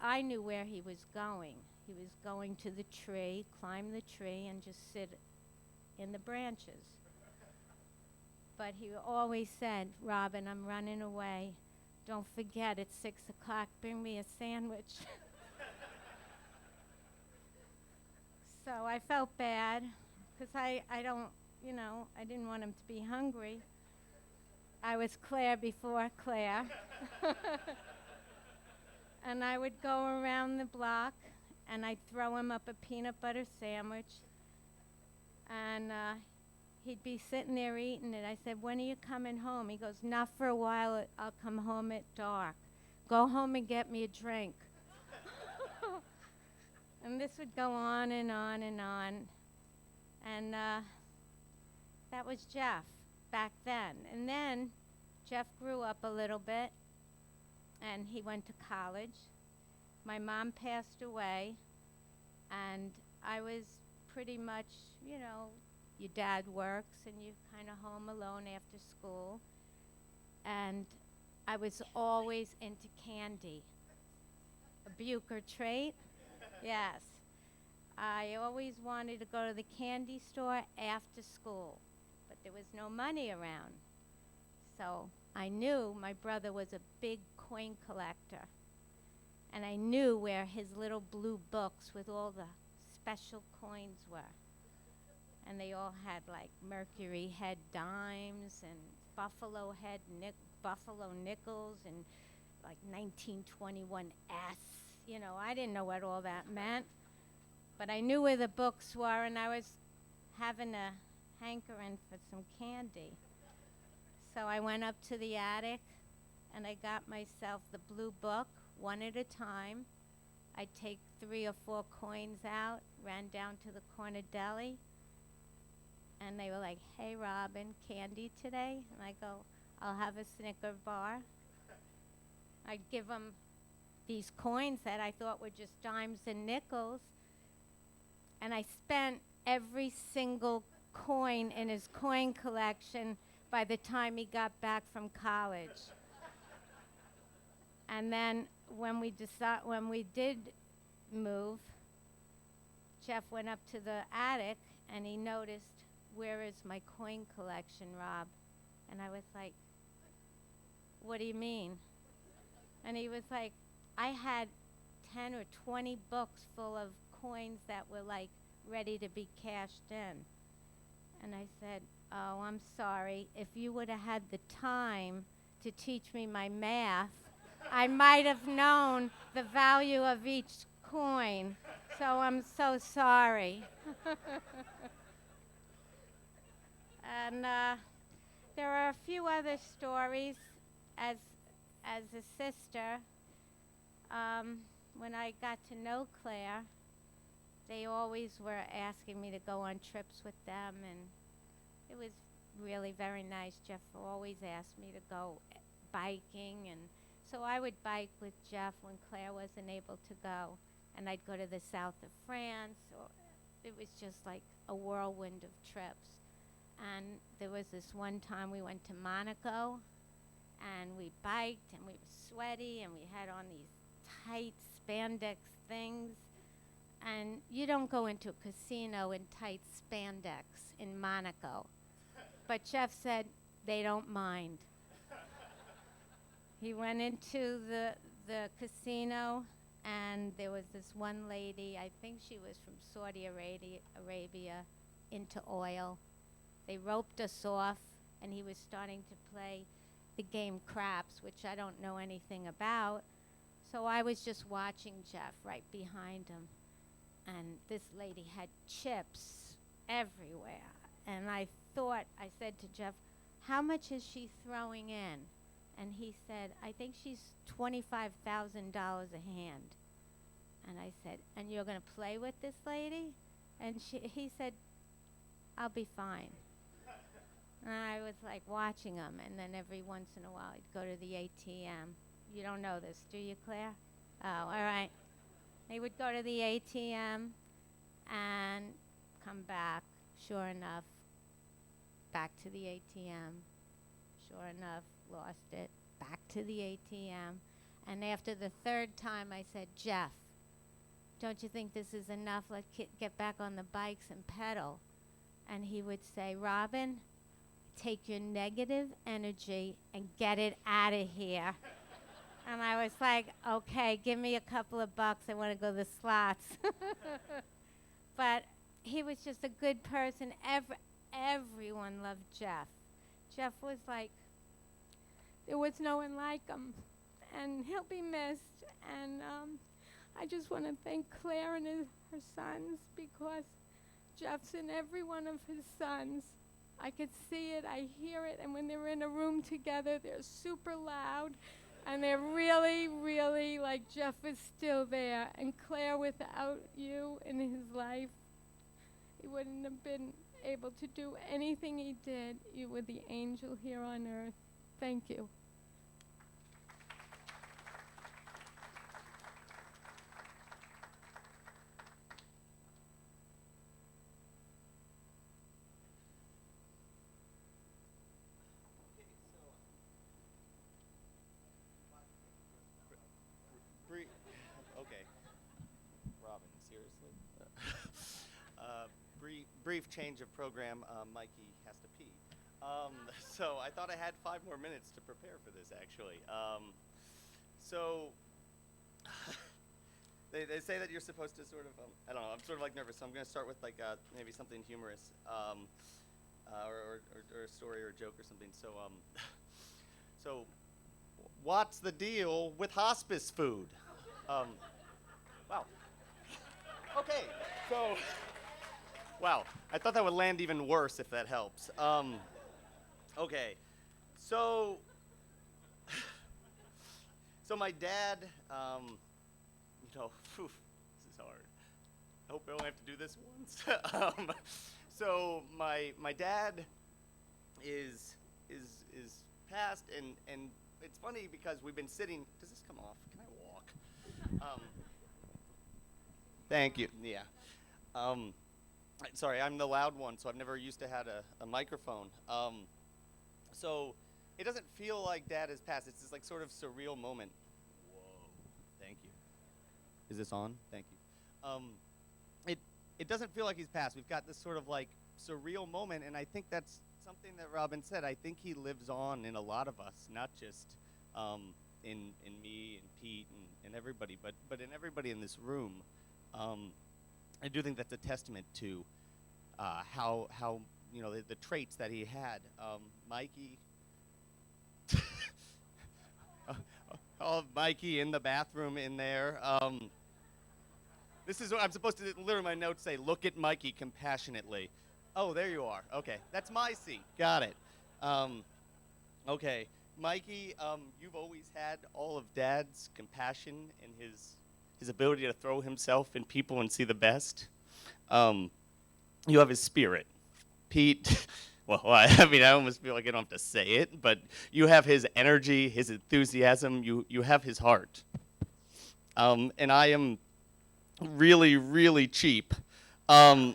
I knew where he was going. He was going to the tree, climb the tree, and just sit in the branches. But he always said, Robin, I'm running away. Don't forget, it's 6 o'clock, bring me a sandwich. So I felt bad, because I didn't want him to be hungry. I was Claire before Claire. And I would go around the block, and I'd throw him up a peanut butter sandwich, and he'd be sitting there eating it. I said, when are you coming home? He goes, not for a while, I'll come home at dark. Go home and get me a drink. And this would go on and on and on. And that was Jeff back then. And then Jeff grew up a little bit, and he went to college. My mom passed away, and I was pretty much, your dad works, and you're kind of home alone after school. And I was always into candy. A Bucher trait? Yes. I always wanted to go to the candy store after school, but there was no money around. So I knew my brother was a big coin collector, and I knew where his little blue books with all the special coins were. And they all had like Mercury head dimes and buffalo nickels and like 1921 S. I didn't know what all that meant, but I knew where the books were, and I was having a hankering for some candy. So I went up to the attic, and I got myself the blue book, one at a time. I'd take 3 or 4 coins out, ran down to the corner deli, and they were like, hey, Robin, candy today? And I go, I'll have a Snicker bar. I'd give them these coins that I thought were just dimes and nickels. And I spent every single coin in his coin collection by the time he got back from college. And then when we did move, Jeff went up to the attic and he noticed, "Where is my coin collection, Rob?" And I was like, "What do you mean?" And he was like, "I had 10 or 20 books full of coins that were like ready to be cashed in." And I said, "Oh, I'm sorry. If you would have had the time to teach me my math, I might have known the value of each coin. So I'm so sorry." And there are a few other stories. As a sister, when I got to know Claire, they always were asking me to go on trips with them, and it was really very nice. Jeff always asked me to go biking, and so I would bike with Jeff when Claire wasn't able to go, and I'd go to the south of France. Or it was just like a whirlwind of trips. And there was this one time we went to Monaco, and we biked, and we were sweaty, and we had on these tight spandex things. And you don't go into a casino in tight spandex in Monaco. But Jeff said they don't mind. He went into the casino, and there was this one lady, I think she was from Saudi Arabia, into oil. They roped us off, and he was starting to play the game craps, which I don't know anything about. So I was just watching Jeff right behind him. And this lady had chips everywhere. And I said to Jeff, "How much is she throwing in?" And he said, "I think she's $25,000 a hand." And I said, "And you're going to play with this lady?" And he said, "I'll be fine." And I was like watching him, and then every once in a while he'd go to the ATM. You don't know this, do you, Claire? Oh, all right. He would go to the ATM and come back. Sure enough, back to the ATM. Sure enough, lost it. Back to the ATM. And after the third time, I said, "Jeff, don't you think this is enough? Let's get back on the bikes and pedal." And he would say, "Robin, take your negative energy and get it out of here." And I was like, "Okay, give me a couple of bucks. I want to go to the slots." But he was just a good person. Everyone loved Jeff. Jeff was like, there was no one like him. And he'll be missed. And I just want to thank Claire and her sons, because Jeff's in every one of his sons. I could see it, I hear it, and when they're in a room together, they're super loud, and they're really, really like Jeff is still there. And Claire, without you in his life, he wouldn't have been able to do anything he did. You were the angel here on earth. Thank you. Okay. Robin, seriously? Brief change of program. Mikey has to pee. So I thought I had 5 more minutes to prepare for this, actually. They say that you're supposed to sort of, I don't know, I'm sort of like nervous, so I'm going to start with like maybe something humorous, or a story or a joke or something. So what's the deal with hospice food? Wow. Okay, so, wow, I thought that would land even worse, if that helps. Okay, so my dad, this is hard. I hope I only have to do this once. So my dad is passed, and it's funny because we've been sitting. Does this come off? Can I walk? Um, Thank you. Yeah. Sorry, I'm the loud one, so I've never used to had a microphone. So it doesn't feel like Dad has passed. It's this like sort of surreal moment. Whoa. Thank you. Is this on? Thank you. It doesn't feel like he's passed. We've got this sort of like surreal moment, and I think that's something that Robin said. I think he lives on in a lot of us, not just in me and Pete and everybody, but in everybody in this room. I do think that's a testament to how you know the traits that he had. Mikey, Mikey in the bathroom in there. This is what I'm supposed to literally my notes say. Look at Mikey compassionately. Oh, there you are. Okay, that's my seat. Got it. Okay, Mikey, you've always had all of Dad's compassion and his ability to throw himself in people and see the best. You have his spirit. Pete, well, I mean, I almost feel like I don't have to say it, but you have his energy, his enthusiasm, you have his heart. And I am really, really cheap. And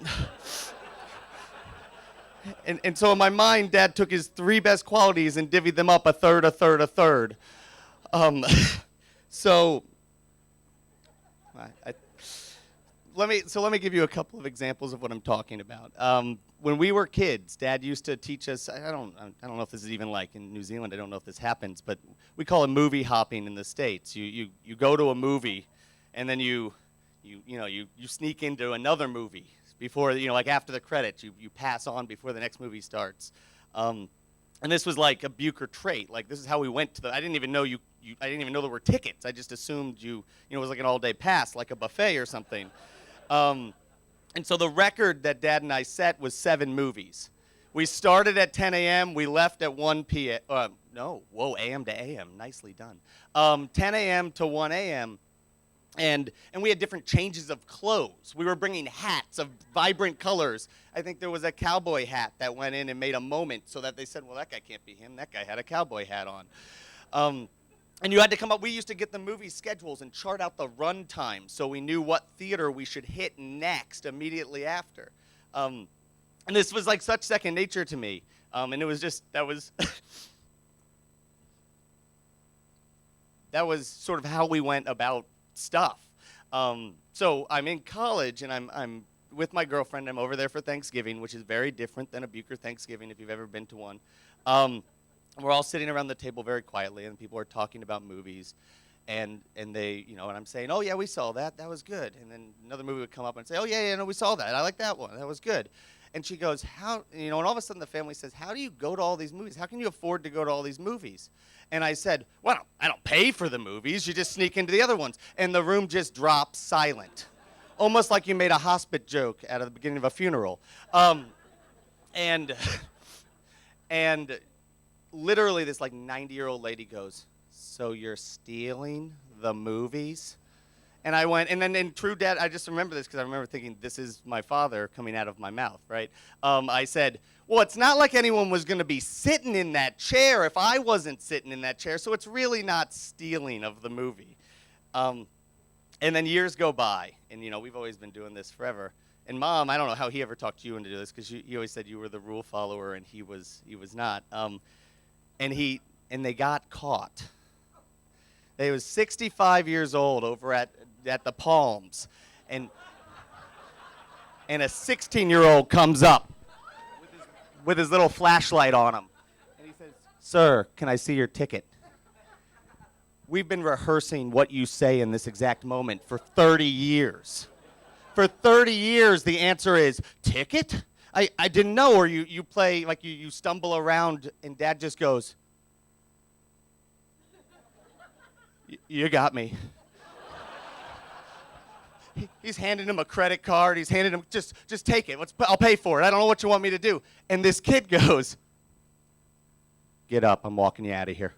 so in my mind, Dad took his 3 best qualities and divvied them up a third, a third, a third. So let me give you a couple of examples of what I'm talking about. When we were kids, Dad used to teach us. I don't know if this is even like in New Zealand. I don't know if this happens, but we call it movie hopping in the States. You go to a movie, and then you sneak into another movie before, like after the credits. You pass on before the next movie starts. And this was like a Bucher trait. Like this is how we went to the. I didn't even know I didn't even know there were tickets. I just assumed it was like an all-day pass, like a buffet or something. And so the record that Dad and I set was 7 movies. We started at 10 a.m. We left at 1 p.m. A.m. to a.m. Nicely done. 10 a.m. to 1 a.m. And we had different changes of clothes. We were bringing hats of vibrant colors. I think there was a cowboy hat that went in and made a moment so that they said, well, that guy can't be him. That guy had a cowboy hat on. And you had to come up. We used to get the movie schedules and chart out the run time so we knew what theater we should hit next immediately after. And this was like such second nature to me. And it was just, that was sort of how we went about stuff. So I'm in college, and I'm with my girlfriend. I'm over there for Thanksgiving, which is very different than a Bucher Thanksgiving if you've ever been to one. We're all sitting around the table very quietly, and people are talking about movies, and they, and I'm saying, oh yeah, we saw that. That was good. And then another movie would come up and say, oh yeah, no, we saw that. I like that one. That was good. And she goes, how, and all of a sudden the family says, how do you go to all these movies? How can you afford to go to all these movies? And I said, well, I don't pay for the movies. You just sneak into the other ones. And the room just dropped silent, almost like you made a hospice joke at the beginning of a funeral. And literally this like 90-year-old lady goes, so you're stealing the movies? And I went, and then in true Dad, I just remember this because I remember thinking, this is my father coming out of my mouth, right? I said, well, it's not like anyone was going to be sitting in that chair if I wasn't sitting in that chair, so it's really not stealing of the movie. And then years go by, and we've always been doing this forever. And Mom, I don't know how he ever talked you into this because he always said you were the rule follower, and he was not. And they got caught. He was 65 years old over at the Palms, and a 16-year-old comes up with his little flashlight on him, and he says, "Sir, can I see your ticket?" We've been rehearsing what you say in this exact moment for 30 years. For 30 years, the answer is, ticket? I didn't know, or you play, like you stumble around, and Dad just goes, you got me. He's handing him a credit card. He's handing him, just take it. I'll pay for it. I don't know what you want me to do. And this kid goes, get up. I'm walking you out of here.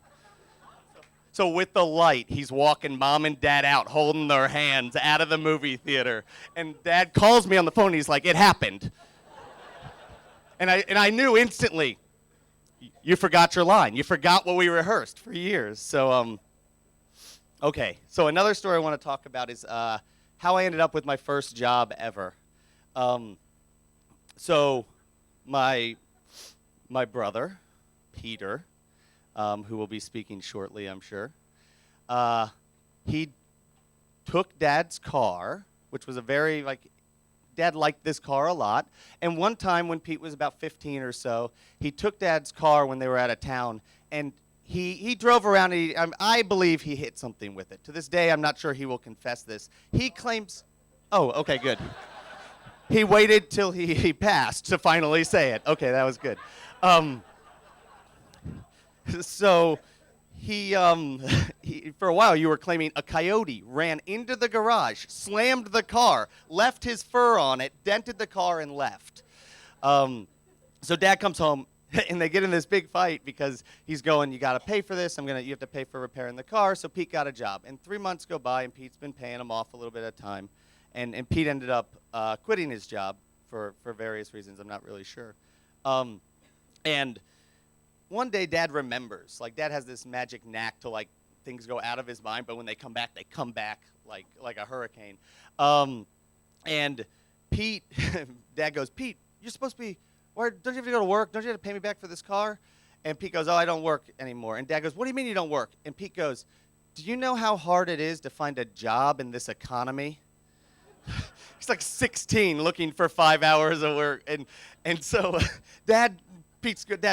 So with the light, he's walking Mom and Dad out, holding their hands out of the movie theater. And Dad calls me on the phone. And he's like, it happened. And I knew instantly, you forgot your line. You forgot what we rehearsed for years. So, Okay, so another story I want to talk about is how I ended up with my first job ever. So my brother, Peter, who will be speaking shortly, I'm sure, he took Dad's car, which was a very, Dad liked this car a lot. And one time when Pete was about 15 or so, he took Dad's car when they were out of town, and he drove around, and I believe he hit something with it. To this day, I'm not sure he will confess this. He claims, oh, okay, good. He waited till he passed to finally say it. Okay, that was good. So he, for a while, you were claiming a coyote ran into the garage, slammed the car, left his fur on it, dented the car, and left. So Dad comes home, and they get in this big fight because he's going, you got to pay for this. You have to pay for repairing the car. So Pete got a job. And 3 months go by, and Pete's been paying him off a little bit at a time. And Pete ended up quitting his job for various reasons. I'm not really sure. And one day, Dad remembers. Dad has this magic knack to, things go out of his mind, but when they come back like a hurricane. And Pete, Dad goes, Pete, you're supposed to be, don't you have to go to work? Don't you have to pay me back for this car? And Pete goes, oh, I don't work anymore. And Dad goes, what do you mean you don't work? And Pete goes, do you know how hard it is to find a job in this economy? He's 16 looking for 5 hours of work. And so Dad's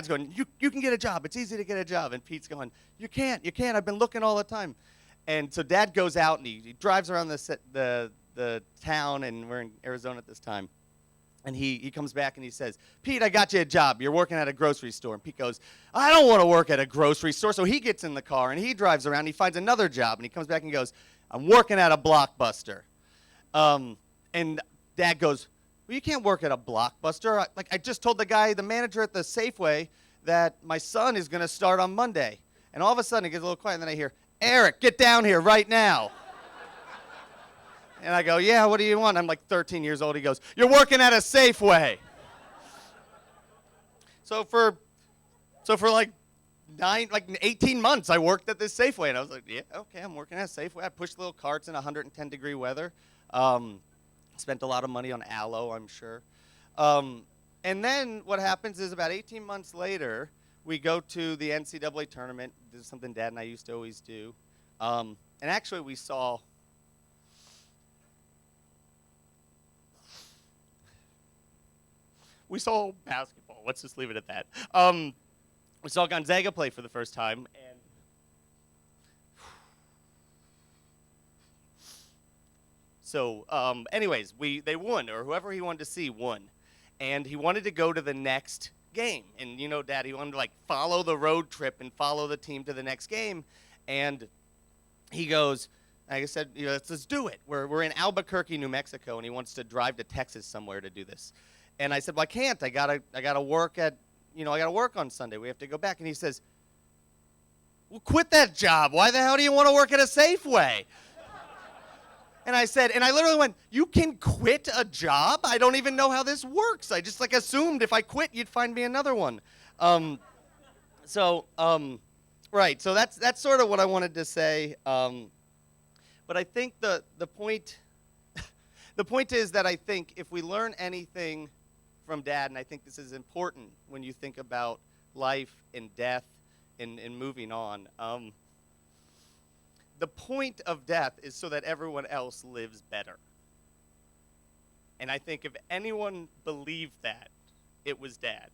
going, you can get a job. It's easy to get a job. And Pete's going, you can't. I've been looking all the time. And so Dad goes out and he drives around the town, and we're in Arizona at this time. And he comes back and he says, Pete, I got you a job. You're working at a grocery store. And Pete goes, I don't want to work at a grocery store. So he gets in the car and he drives around. And he finds another job. And he comes back and goes, I'm working at a Blockbuster. And Dad goes, well, you can't work at a Blockbuster. I just told the manager at the Safeway, that my son is going to start on Monday. And all of a sudden it gets a little quiet. And then I hear, Eric, get down here right now. And I go, yeah, what do you want? I'm 13 years old. He goes, you're working at a Safeway. So for 18 months, I worked at this Safeway. And I was like, yeah, okay, I'm working at a Safeway. I pushed little carts in 110-degree weather. Spent a lot of money on aloe, I'm sure. And then what happens is about 18 months later, we go to the NCAA tournament. This is something Dad and I used to always do. And actually, we saw basketball. Let's just leave it at that. We saw Gonzaga play for the first time, and so anyways, they won, or whoever he wanted to see won, and he wanted to go to the next game. And Dad, he wanted to follow the road trip and follow the team to the next game, and he goes, like I said, let's do it. We're in Albuquerque, New Mexico, and he wants to drive to Texas somewhere to do this. And I said, well, I can't. I gotta work I gotta work on Sunday. We have to go back. And he says, well, quit that job. Why the hell do you want to work at a Safeway? And I said, and I literally went, you can quit a job? I don't even know how this works. I just assumed if I quit, you'd find me another one. Right. So that's sort of what I wanted to say. But I think the point is that I think if we learn anything from Dad, and I think this is important when you think about life and death and moving on, the point of death is so that everyone else lives better. And I think if anyone believed that, it was Dad.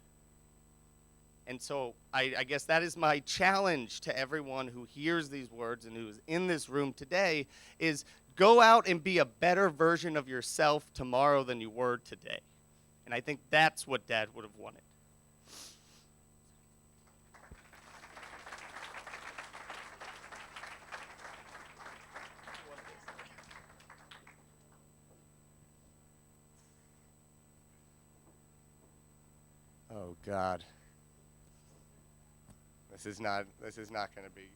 And so I guess that is my challenge to everyone who hears these words and who is in this room today, is go out and be a better version of yourself tomorrow than you were today. And I think that's what Dad would have wanted. Oh God. This is not going to be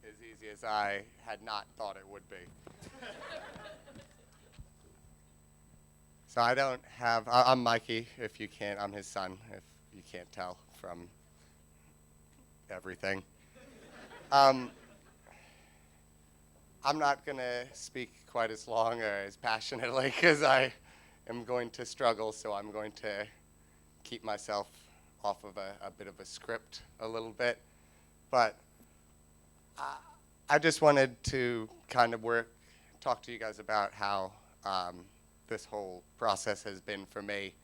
as easy as I had not thought it would be. So I don't have, I'm Mikey, if you can't, I'm his son, if you can't tell from everything. I'm not going to speak quite as long or as passionately because I am going to struggle, so I'm going to keep myself off of a bit of a script a little bit. But I just wanted to kind of talk to you guys about how this whole process has been for me,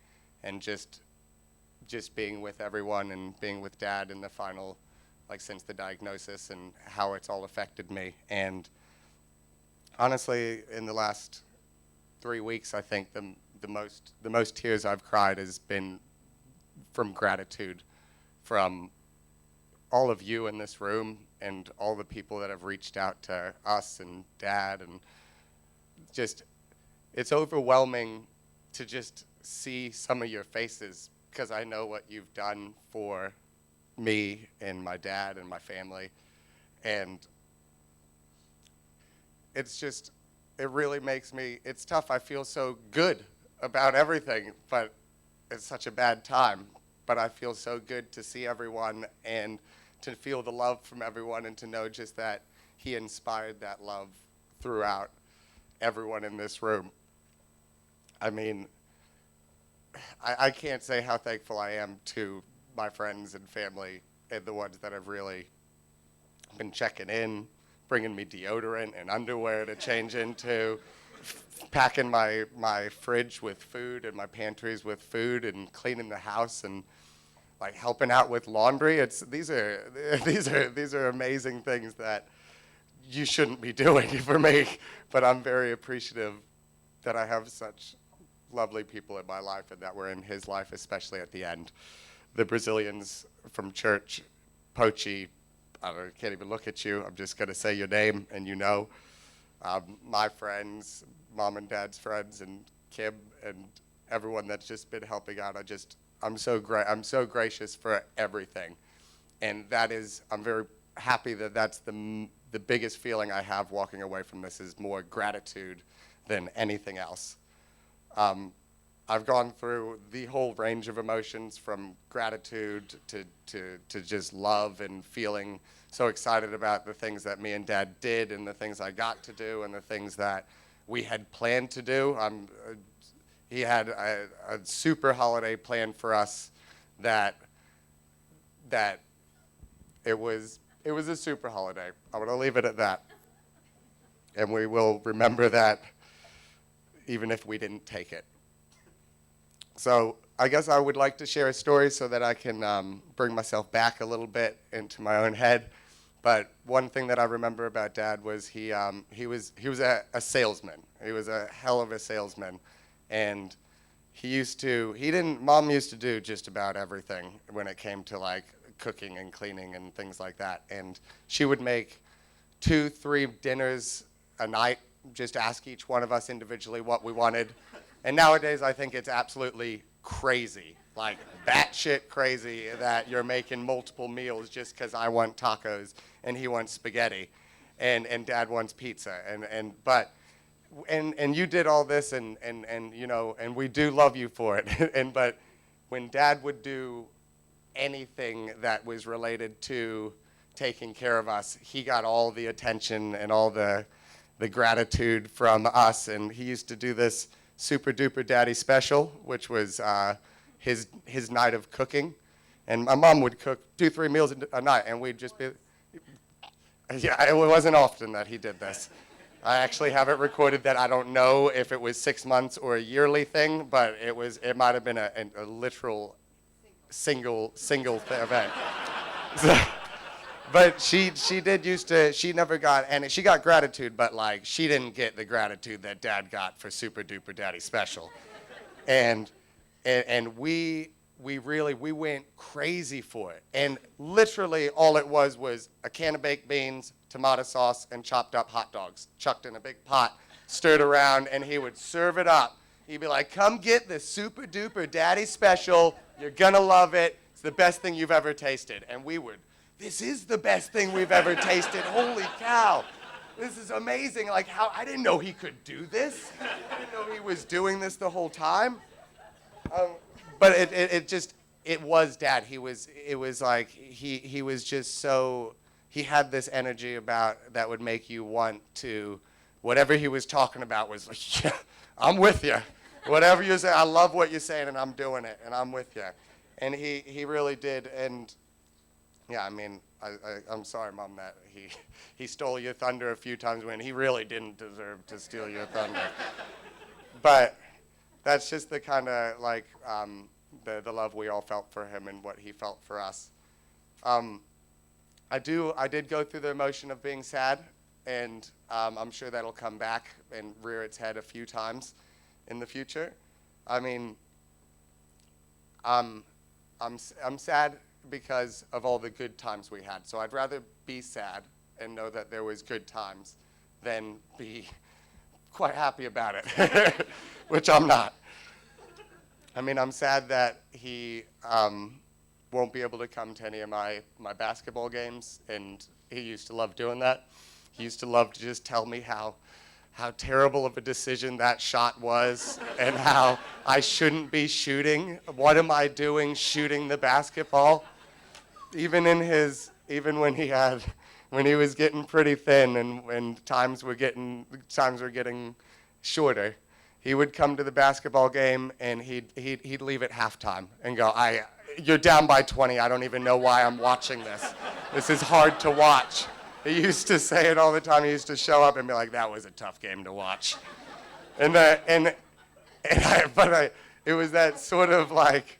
and just being with everyone and being with Dad in the final, like since the diagnosis, and how it's all affected me. And honestly, in the last 3 weeks, I think the most tears I've cried has been from gratitude from all of you in this room and all the people that have reached out to us and Dad, and just, it's overwhelming to just see some of your faces, because I know what you've done for me and my dad and my family. And it's just, it really makes me, it's tough. I feel so good about everything, but it's such a bad time. But I feel so good to see everyone and to feel the love from everyone, and to know just that he inspired that love throughout everyone in this room. I mean, I can't say how thankful I am to my friends and family, and the ones that have really been checking in, bringing me deodorant and underwear to change into, packing my fridge with food and my pantries with food, and cleaning the house, and like helping out with laundry. These are amazing things that you shouldn't be doing for me, but I'm very appreciative that I have such lovely people in my life, and that were in his life, especially at the end. The Brazilians from church, Pochi, can't even look at you. I'm just going to say your name, and you know. My friends, Mom and Dad's friends, and Kim, and everyone that's just been helping out. I'm so gracious for everything. And that is, I'm very happy that that's the biggest feeling I have walking away from this, is more gratitude than anything else. I've gone through the whole range of emotions, from gratitude to just love, and feeling so excited about the things that me and Dad did, and the things I got to do, and the things that we had planned to do. He had a super holiday planned for us that it was a super holiday. I'm going to leave it at that. And we will remember that even if we didn't take it. So I guess I would like to share a story so that I can bring myself back a little bit into my own head. But one thing that I remember about Dad was he was a salesman. He was a hell of a salesman. And Mom used to do just about everything when it came to like cooking and cleaning and things like that. And she would make 2-3 dinners a night, just ask each one of us individually what we wanted. And nowadays I think it's absolutely crazy, like batshit crazy, that you're making multiple meals just because I want tacos and he wants spaghetti and Dad wants pizza. And you did all this, and you know, and we do love you for it. But when Dad would do anything that was related to taking care of us, he got all the attention and all the gratitude from us. And he used to do this Super Duper Daddy special, which was his night of cooking. And my mom would cook 2-3 meals a night, and we'd just be, yeah, it wasn't often that he did this. I actually have it recorded that I don't know if it was 6 months or a yearly thing, but it might have been a literal single event. So, but she never got, and she got gratitude, but like she didn't get the gratitude that Dad got for Super Duper Daddy special. And we went crazy for it. And literally all it was a can of baked beans, tomato sauce, and chopped up hot dogs, chucked in a big pot, stirred around, and he would serve it up. He'd be like, come get the Super Duper Daddy special. You're gonna love it. It's the best thing you've ever tasted. And we would, this is the best thing we've ever tasted. Holy cow. This is amazing. Like, how, I didn't know he could do this. I didn't know he was doing this the whole time. But it was Dad. It was like he was just so he had this energy about that would make you want to, whatever he was talking about was like, yeah, I'm with you. Whatever you say, I love what you're saying, and I'm doing it, and I'm with you. And he really did. And yeah, I mean, I'm sorry, Mom, that he stole your thunder a few times when he really didn't deserve to steal your thunder. But that's just the kind of like the love we all felt for him and what he felt for us. I did go through the emotion of being sad, and I'm sure that'll come back and rear its head a few times in the future. I mean, I'm sad because of all the good times we had. So I'd rather be sad and know that there was good times than be quite happy about it, which I'm not. I mean, I'm sad that he won't be able to come to any of my basketball games, and he used to love doing that. He used to love to just tell me how terrible of a decision that shot was and how I shouldn't be shooting. What am I doing shooting the basketball? Even when he was getting pretty thin and when times were getting shorter, he would come to the basketball game and he'd leave at halftime and go, you're down by 20. I don't even know why I'm watching this. This is hard to watch. He used to say it all the time. He used to show up and be like, that was a tough game to watch. It was that sort of like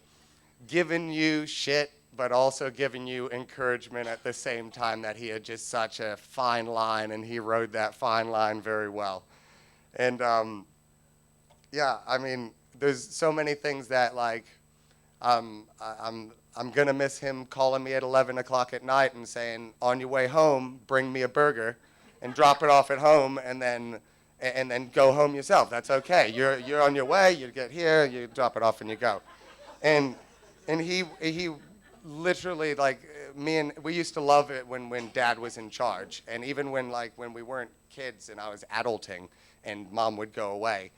giving you shit, but also giving you encouragement at the same time, that he had just such a fine line, and he rode that fine line very well. And yeah, I mean, there's so many things that like, I'm gonna miss him calling me at 11 o'clock at night and saying, on your way home, bring me a burger, and drop it off at home, and then go home yourself. That's okay. You're on your way. You get here, you drop it off, and you go. And he literally, like, we used to love it when Dad was in charge, and even when we weren't kids and I was adulting and Mom would go away,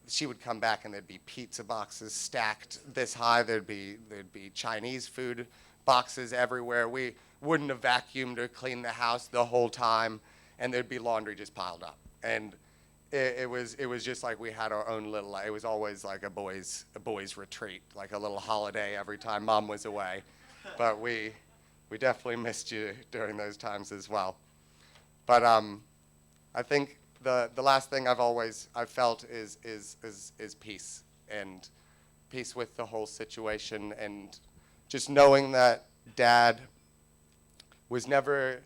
she would come back and there'd be pizza boxes stacked this high. There'd be Chinese food boxes everywhere. We wouldn't have vacuumed or cleaned the house the whole time, and there'd be laundry just piled up. And it was just like we had our own little. It was always like a boys retreat, like a little holiday every time Mom was away. But we definitely missed you during those times as well. But I think the last thing I've felt is peace, and peace with the whole situation, and just knowing that Dad was never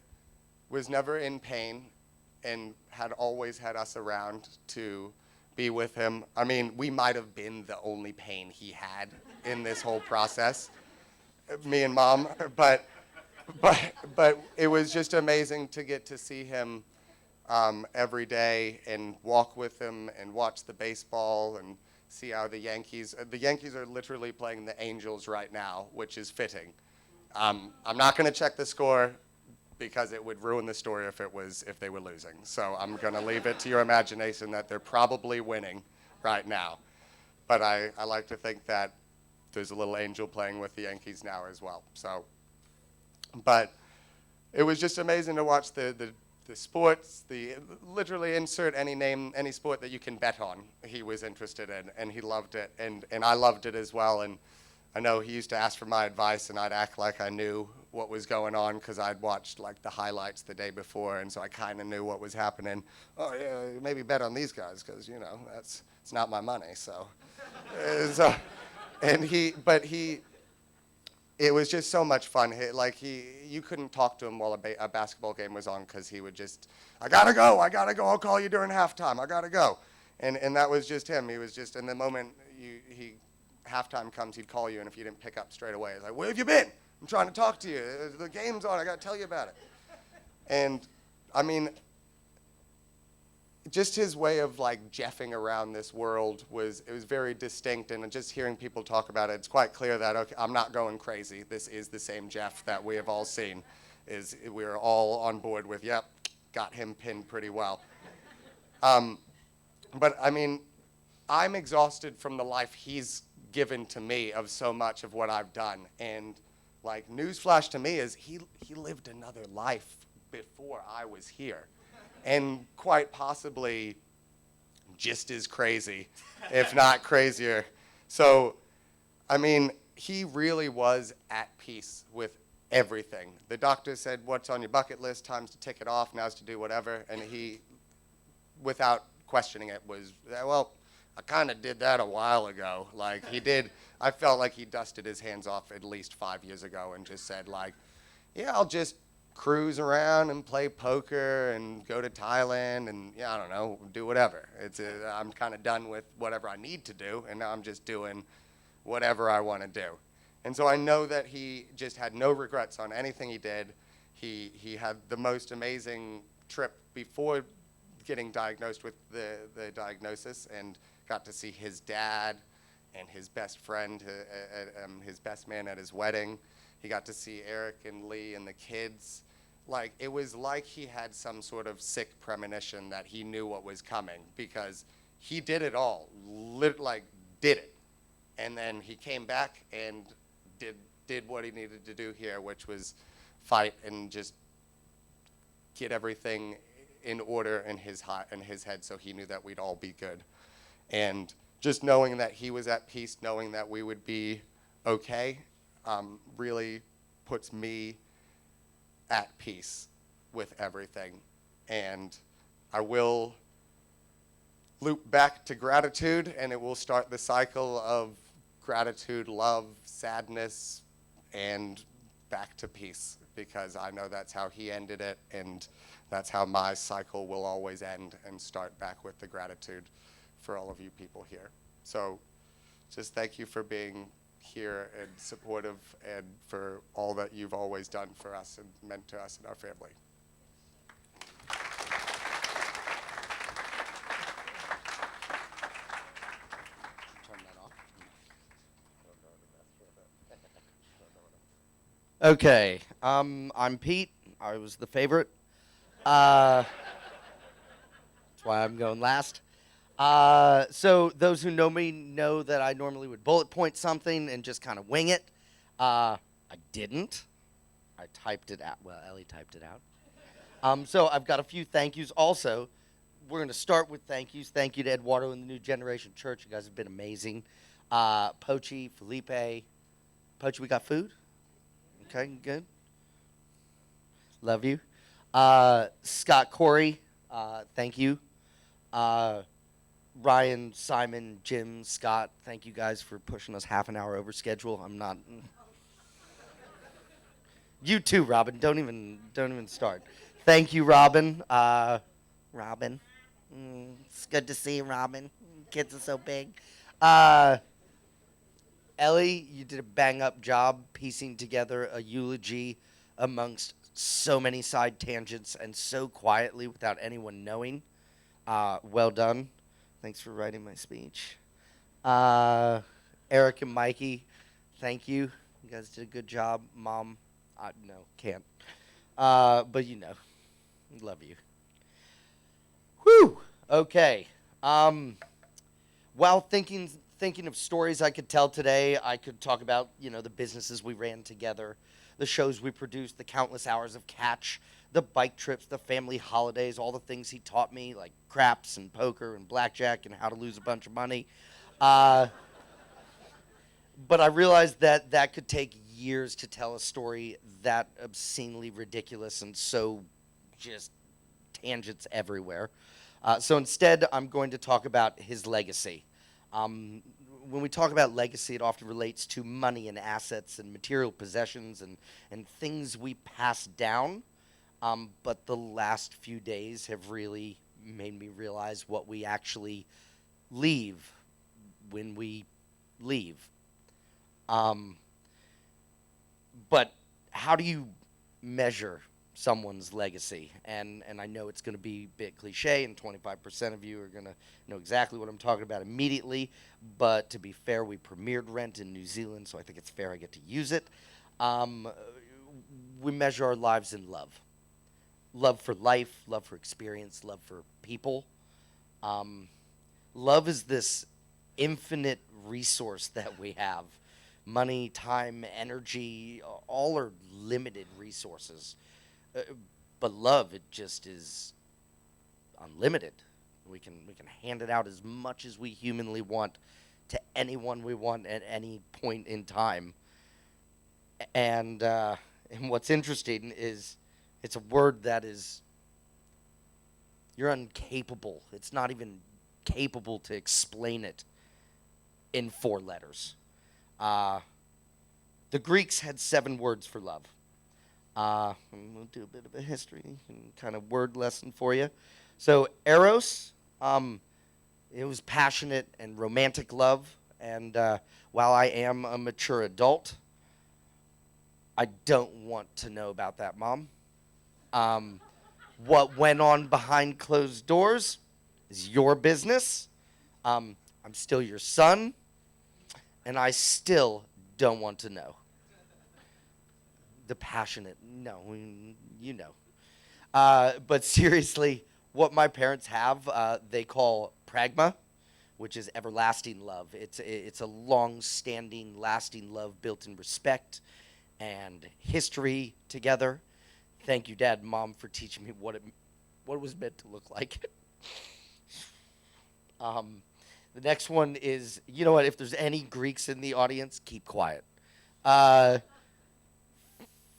in pain and had always had us around to be with him. I mean, we might have been the only pain he had in this whole process, me and Mom, but it was just amazing to get to see him every day and walk with him and watch the baseball and see how the Yankees are literally playing the Angels right now, which is fitting. I'm not going to check the score because it would ruin the story if they were losing. So I'm going to leave it to your imagination that they're probably winning right now. But I like to think that there's a little angel playing with the Yankees now as well. So, but it was just amazing to watch the sports, literally insert any sport that you can bet on, he was interested in, and he loved it, and I loved it as well. And I know he used to ask for my advice, and I'd act like I knew what was going on because I'd watched like the highlights the day before, and so I kind of knew what was happening. Oh yeah, maybe bet on these guys because it's not my money. So, it was just so much fun. You couldn't talk to him while a basketball game was on because he would just, I gotta go, I'll call you during halftime, I gotta go. And that was just him. He was just, in the moment halftime comes, he'd call you, and if you didn't pick up straight away, it's like, where have you been? I'm trying to talk to you. The game's on, I gotta tell you about it. And I mean, just his way of like jeffing around this world was very distinct, and just hearing people talk about it, it's quite clear that, okay, I'm not going crazy. This is the same Jeff that we have all seen. We're all on board with, yep, got him pinned pretty well. But I mean, I'm exhausted from the life he's given to me of so much of what I've done. And like, newsflash to me is he lived another life before I was here, and quite possibly just as crazy, if not crazier. So, I mean, he really was at peace with everything. The doctor said, what's on your bucket list? Time's to tick it off, now's to do whatever. And he, without questioning it, was, well, I kind of did that a while ago. Like, he did, I felt like he dusted his hands off at least 5 years ago and just said, like, yeah, I'll just cruise around and play poker and go to Thailand and, yeah, I don't know, do whatever. I'm kind of done with whatever I need to do, and now I'm just doing whatever I want to do. And so I know that he just had no regrets on anything he did. He had the most amazing trip before getting diagnosed with the diagnosis, and got to see his dad and his best friend, his best man at his wedding. He got to see Eric and Lee and the kids. Like, it was like he had some sort of sick premonition that he knew what was coming, because he did it all, did it. And then he came back and did what he needed to do here, which was fight and just get everything in order in his head, so he knew that we'd all be good. And just knowing that he was at peace, knowing that we would be okay, really puts me at peace with everything. And I will loop back to gratitude, and it will start the cycle of gratitude, love, sadness, and back to peace, because I know that's how he ended it, and that's how my cycle will always end and start back with the gratitude for all of you people here. So just thank you for being here and supportive, and for all that you've always done for us and meant to us and our family. Turn that off. Okay, I'm Pete. I was the favorite. That's why I'm going last. So those who know me know that I normally would bullet point something and just kind of wing it. I didn't. I typed it out. Well, Ellie typed it out. So I've got a few thank yous. Also, we're going to start with thank yous. Thank you to Eduardo and the New Generation Church. You guys have been amazing. Pochi, Felipe. Pochi, we got food? Okay, good. Love you. Scott Corey, thank you. Ryan, Simon, Jim, Scott, thank you guys for pushing us half an hour over schedule. I'm not. You too, Robin. Don't even start. Thank you, Robin. Robin. It's good to see you, Robin. Kids are so big. Ellie, you did a bang-up job piecing together a eulogy amongst so many side tangents and so quietly without anyone knowing. Well done. Thanks for writing my speech. Eric and Mikey, thank you. You guys did a good job. Mom, no, can't. But you know, love you. Whew. Okay. While thinking of stories I could tell today, I could talk about, the businesses we ran together, the shows we produced, the countless hours of catch, the bike trips, the family holidays, all the things he taught me, like craps and poker and blackjack and how to lose a bunch of money. But I realized that could take years to tell a story that obscenely ridiculous and so just tangents everywhere. So instead, I'm going to talk about his legacy. When we talk about legacy, it often relates to money and assets and material possessions and things we pass down. But the last few days have really made me realize what we actually leave when we leave. But how do you measure someone's legacy? And I know it's going to be a bit cliche, and 25% of you are going to know exactly what I'm talking about immediately. But to be fair, we premiered Rent in New Zealand, so I think it's fair I get to use it. We measure our lives in love. Love for life, love for experience, love for people. Love is this infinite resource that we have. Money, time, energy, all are limited resources. But love, it just is unlimited. We can hand it out as much as we humanly want to anyone we want at any point in time. And what's interesting is it's a word that is, you're incapable. It's not even capable to explain it in 4 letters. The Greeks had 7 words for love. I'm going to do a bit of a history and kind of word lesson for you. So eros, it was passionate and romantic love. And while I am a mature adult, I don't want to know about that, Mom. What went on behind closed doors is your business. I'm still your son, and I still don't want to know. The passionate, no, you know. But seriously, what my parents have, they call pragma, which is everlasting love. It's a long-standing, lasting love built in respect and history together. Thank you, Dad and Mom, for teaching me what it was meant to look like. The next one is, you know what, if there's any Greeks in the audience, keep quiet.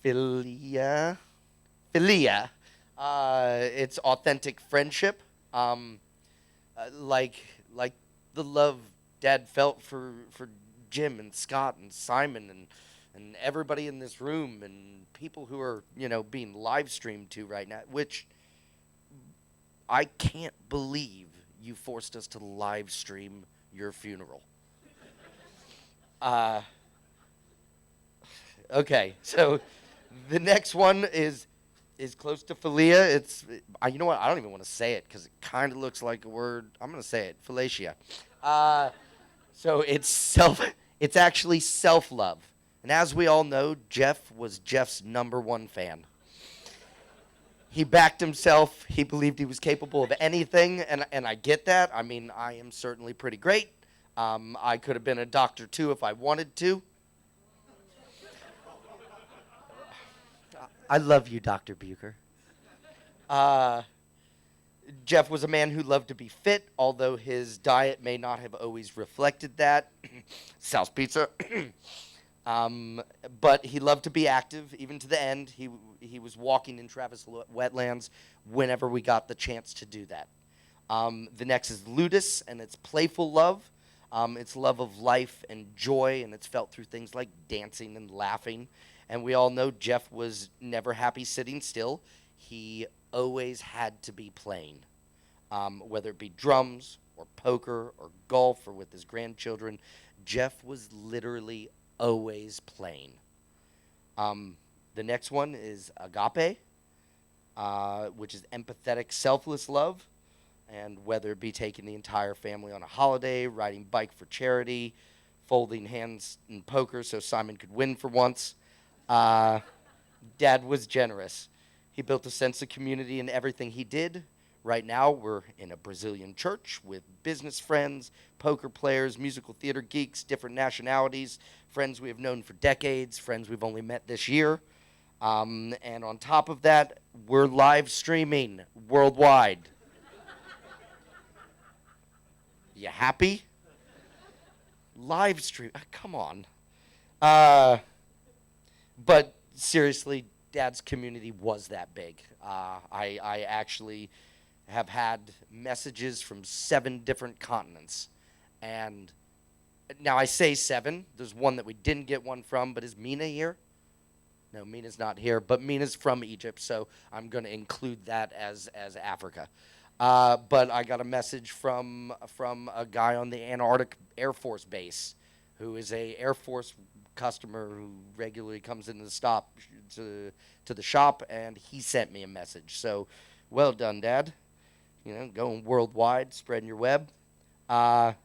Philia. It's authentic friendship. Like the love Dad felt for Jim and Scott and Simon and everybody in this room and people who are, being live streamed to right now, which I can't believe you forced us to live stream your funeral. Okay, so the next one is close to philia. It's, you know what, I don't even want to say it because it kind of looks like a word. I'm going to say it, philatia. So it's actually self-love. And as we all know, Jeff was Jeff's #1 fan. He backed himself. He believed he was capable of anything, and I get that. I mean, I am certainly pretty great. I could have been a doctor, too, if I wanted to. I love you, Dr. Bucher. Jeff was a man who loved to be fit, although his diet may not have always reflected that. Sal's Pizza. But he loved to be active, even to the end. He was walking in Travis wetlands whenever we got the chance to do that. The next is ludus, and it's playful love. It's love of life and joy, and it's felt through things like dancing and laughing. And we all know Jeff was never happy sitting still. He always had to be playing, whether it be drums or poker or golf or with his grandchildren. Jeff was literally always playing. The next one is agape, which is empathetic, selfless love. And whether it be taking the entire family on a holiday, riding bike for charity, folding hands in poker so Simon could win for once. Dad was generous. He built a sense of community in everything he did. Right now, we're in a Brazilian church with business friends, poker players, musical theater geeks, different nationalities, friends we have known for decades, friends we've only met this year. And on top of that, we're live streaming worldwide. You happy? Live stream, come on. But seriously, Dad's community was that big. I actually have had messages from 7 different continents. And now I say 7. There's one that we didn't get one from, but is Mina here? No, Mina's not here, but Mina's from Egypt, so I'm going to include that as Africa. But I got a message from a guy on the Antarctic Air Force Base who is a Air Force customer who regularly comes into the the shop, and he sent me a message. So, well done, Dad. Going worldwide, spreading your web. The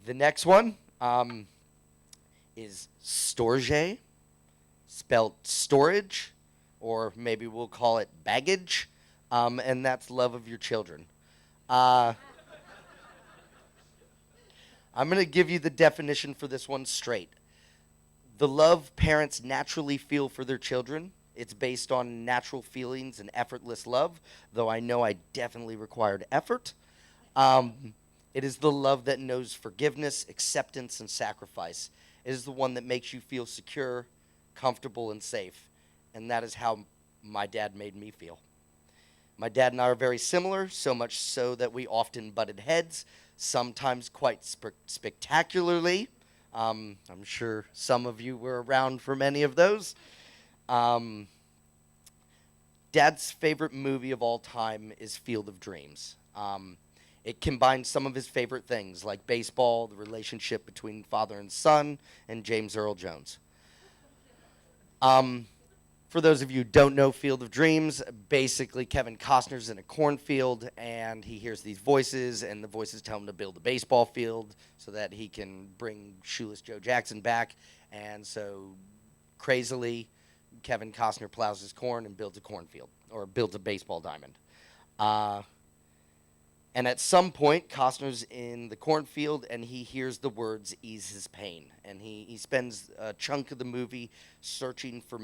next one is storge, spelled storage, or maybe we'll call it baggage, and that's love of your children. I'm going to give you the definition for this one straight. The love parents naturally feel for their children It's based on natural feelings and effortless love, though I know I definitely required effort. It is the love that knows forgiveness, acceptance, and sacrifice. It is the one that makes you feel secure, comfortable, and safe. And that is how my dad made me feel. My dad and I are very similar, so much so that we often butted heads, sometimes quite spectacularly. I'm sure some of you were around for many of those. Dad's favorite movie of all time is Field of Dreams. It combines some of his favorite things, like baseball, the relationship between father and son, and James Earl Jones. For those of you who don't know Field of Dreams, basically Kevin Costner's in a cornfield, and he hears these voices, and the voices tell him to build a baseball field so that he can bring Shoeless Joe Jackson back. And so, crazily, Kevin Costner plows his corn and builds a cornfield, or builds a baseball diamond. And at some point, Costner's in the cornfield, and he hears the words, "ease his pain." And he spends a chunk of the movie searching for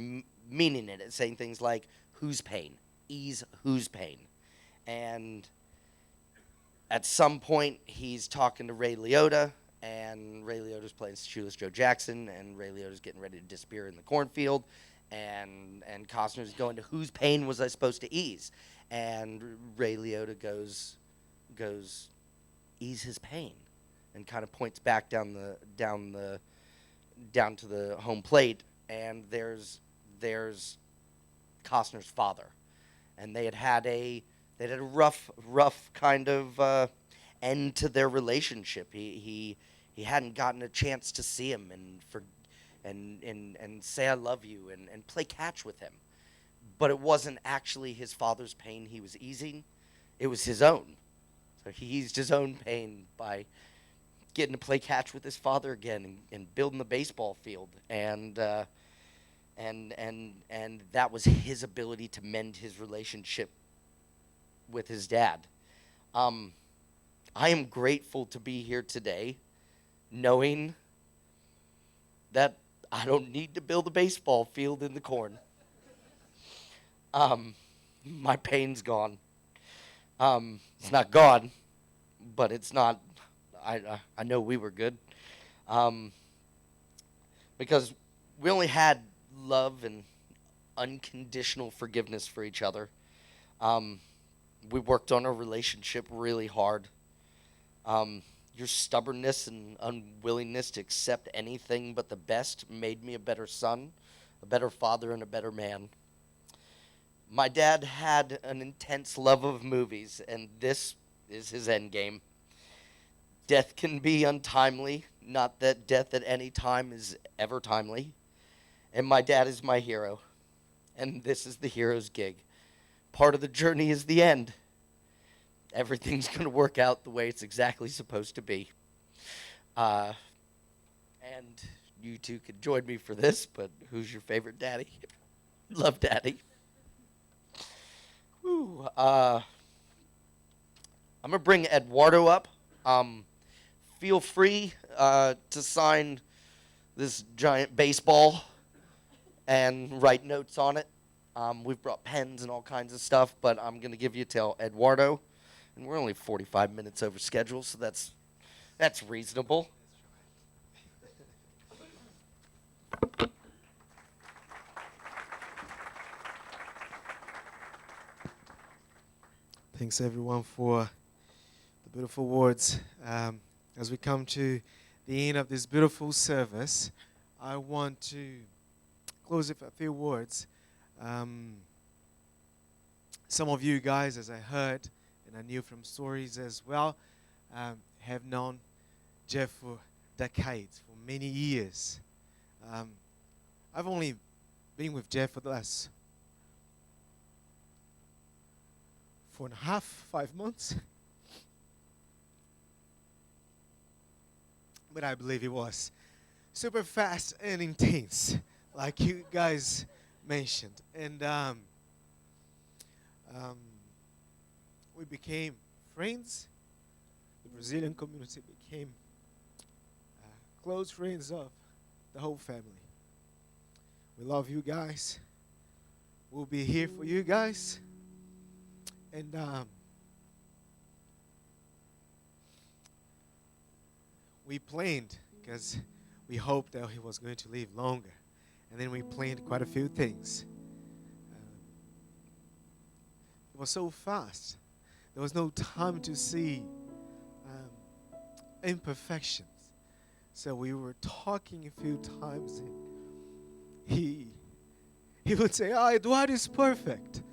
meaning in it, saying things like, whose pain? Ease whose pain? And at some point, he's talking to Ray Liotta, and Ray Liotta's playing Shoeless Joe Jackson, and Ray Liotta's getting ready to disappear in the cornfield, and Costner's going to, whose pain was I supposed to ease? And Ray Liotta goes, ease his pain, and kind of points back down to the home plate, and there's Costner's father, and they had a rough kind of end to their relationship. He hadn't gotten a chance to see him and say I love you and play catch with him, but it wasn't actually his father's pain he was easing; it was his own. So he eased his own pain by getting to play catch with his father again and building the baseball field, and that was his ability to mend his relationship with his dad. I am grateful to be here today, knowing that I don't need to build a baseball field in the corn. My pain's gone. It's not gone, but it's not. I know we were good, because we only had love and unconditional forgiveness for each other. We worked on our relationship really hard. Your stubbornness and unwillingness to accept anything but the best made me a better son, a better father, and a better man. My dad had an intense love of movies, and this is his end game. Death can be untimely, not that death at any time is ever timely. And my dad is my hero, and this is the hero's gig. Part of the journey is the end. Everything's going to work out the way it's exactly supposed to be. And you two could join me for this, but who's your favorite daddy? Love Daddy. Woo. I'm going to bring Eduardo up. Feel free to sign this giant baseball and write notes on it. We've brought pens and all kinds of stuff, but I'm going to give you till Eduardo. And we're only 45 minutes over schedule, so that's reasonable. Thanks everyone for the beautiful words. As we come to the end of this beautiful service, I want to close with a few words. Some of you guys, as I heard, and I knew from stories as well, have known Jeff for decades, for many years. I've only been with Jeff for the last 4.5, 5 months. But I believe it was super fast and intense, like you guys mentioned. And we became friends. The Brazilian community became close friends of the whole family. We love you guys. we'll be here for you guys. And we planned, because we hoped that he was going to live longer. And then we planned quite a few things. It was so fast. There was no time to see imperfections. So we were talking a few times, and he would say, "Oh, Eduardo is perfect."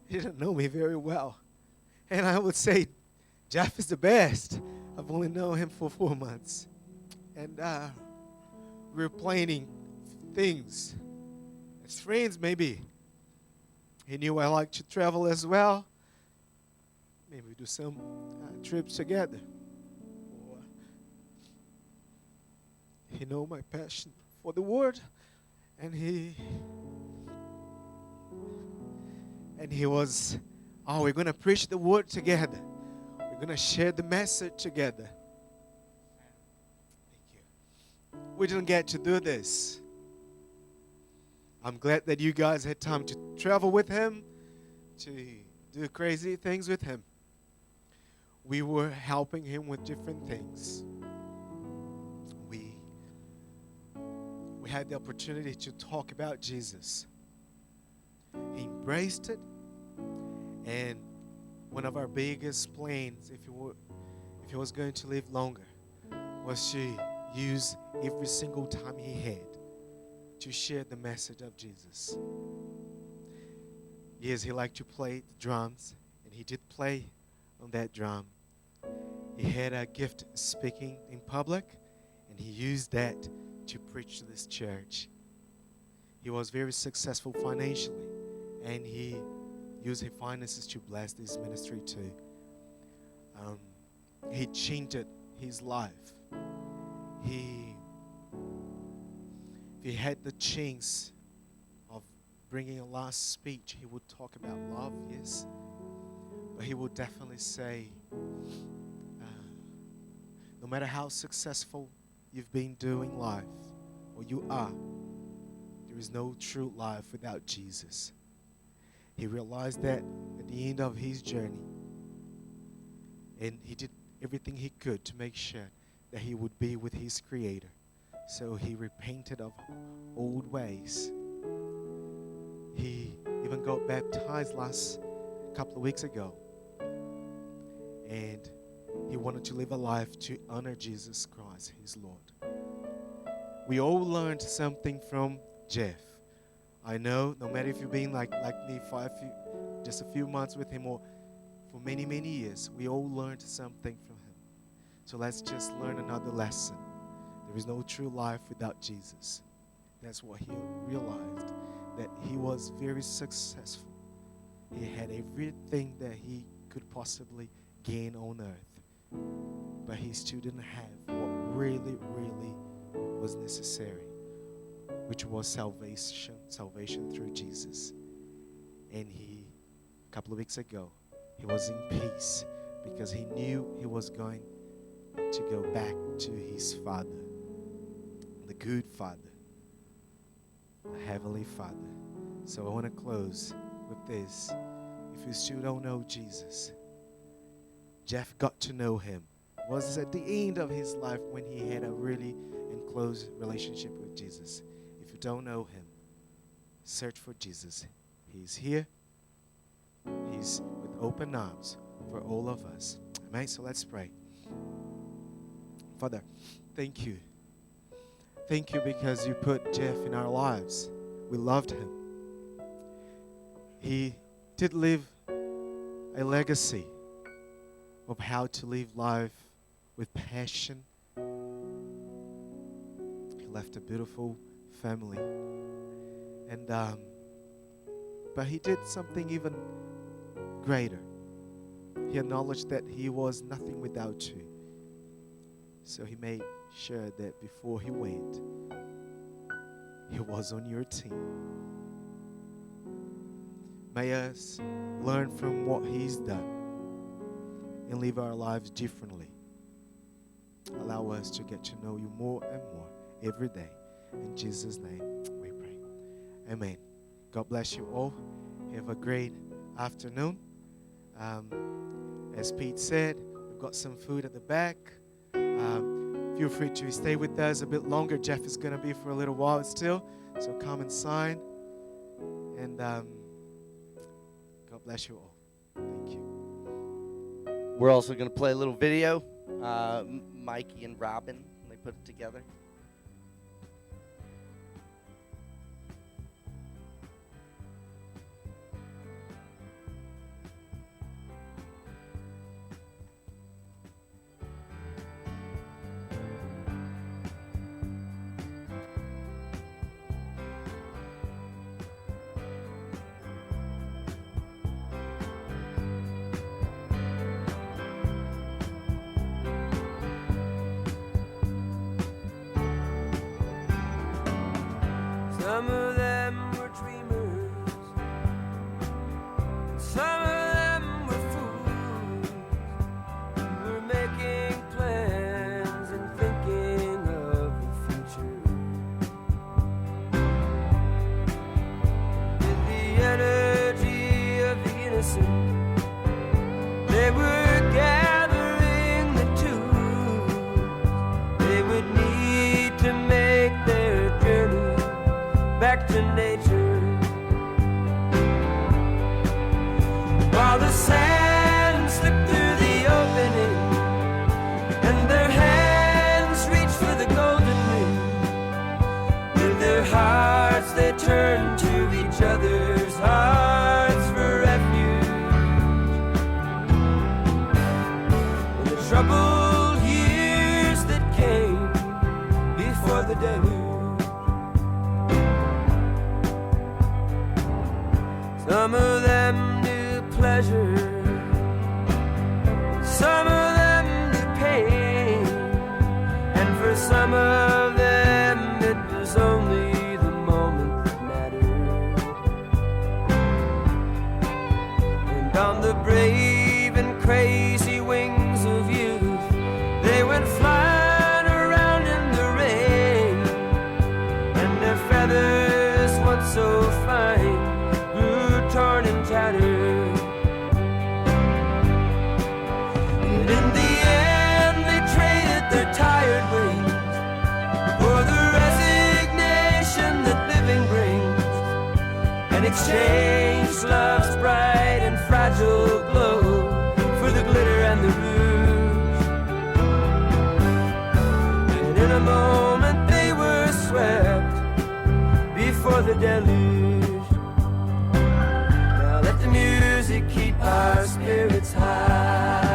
He didn't know me very well. And I would say, "Jeff is the best." I've only known him for 4 months. And we were planning things as friends, maybe. He knew I liked to travel as well. Maybe we do some trips together. Or he know my passion for the word, and he was, "Oh, we're going to preach the word together. We're going to share the message together." Thank you. We didn't get to do this. I'm glad that you guys had time to travel with him, to do crazy things with him. We were helping him with different things. We had the opportunity to talk about Jesus. He embraced it, and one of our biggest plans, if he was going to live longer, was to use every single time he had to share the message of Jesus. Yes, he liked to play the drums, and he did play on that drum. He had a gift speaking in public, and he used that to preach to this church. He was very successful financially, and he used his finances to bless this ministry too. He changed his life. If he had the chance of bringing a last speech, he would talk about love, yes, but he would definitely say, no matter how successful you've been doing life, or you are, there is no true life without Jesus. He realized that at the end of his journey, and he did everything he could to make sure that he would be with his Creator. So he repented of old ways. He even got baptized last couple of weeks ago. And he wanted to live a life to honor Jesus Christ, his Lord. We all learned something from Jeff. I know, no matter if you've been like me for just a few months with him or for many, many years, we all learned something from him. So let's just learn another lesson. There is no true life without Jesus. That's what he realized, that he was very successful. He had everything that he could possibly gain on earth, but he still didn't have what really, really was necessary, which was salvation through Jesus. And a couple of weeks ago, he was in peace because he knew he was going to go back to his Father, the good Father, the Heavenly Father. So I want to close with this. If you still don't know Jesus, Jeff got to know him. It was at the end of his life when he had a really and close relationship with Jesus. If you don't know him, search for Jesus. He's here. He's with open arms for all of us. Amen. So let's pray. Father, thank you. Thank you because you put Jeff in our lives. We loved him. He did leave a legacy of how to live life with passion. He left a beautiful family. And but he did something even greater. He acknowledged that he was nothing without you. So he made sure that before he went, he was on your team. May us learn from what he's done and live our lives differently. Allow us to get to know you more and more every day. In Jesus' name we pray. Amen. God bless you all. Have a great afternoon. As Pete said, we've got some food at the back. Feel free to stay with us a bit longer. Jeff is going to be for a little while still, so come and sign. And God bless you all. Thank you. We're also going to play a little video. Mikey and Robin, they put it together. Some of them were dreamers, some of them were fools, who were making plans and thinking of the future. With the energy of the innocent, they were gathering the tools they would need to make their journey back to nature. While the sand slipped through the opening and their hands reached for the golden ring, with their hearts they turned to each other's hearts for refuge. In the troubled years that came before the deluge, some of them knew pleasure, some of them knew pain, and for some of them it was only the moment that mattered. And on the brave and crazy wings of youth, they went flying around in the rain, and their feathers, once so fine, torn and tattered. And in the end they traded their tired wings for the resignation that living brings, and exchanged love's bright and fragile glow for the glitter and the rouge. And in a moment they were swept before the deluge. Let the music keep our spirits high.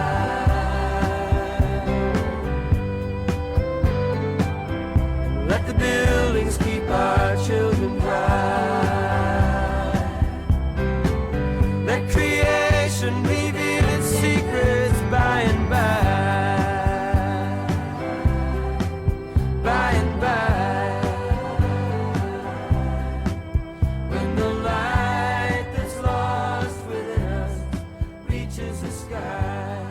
Let the buildings keep our children bright. Let creation reveal its secrets by and by. By and by. When the light that's lost within us reaches the sky.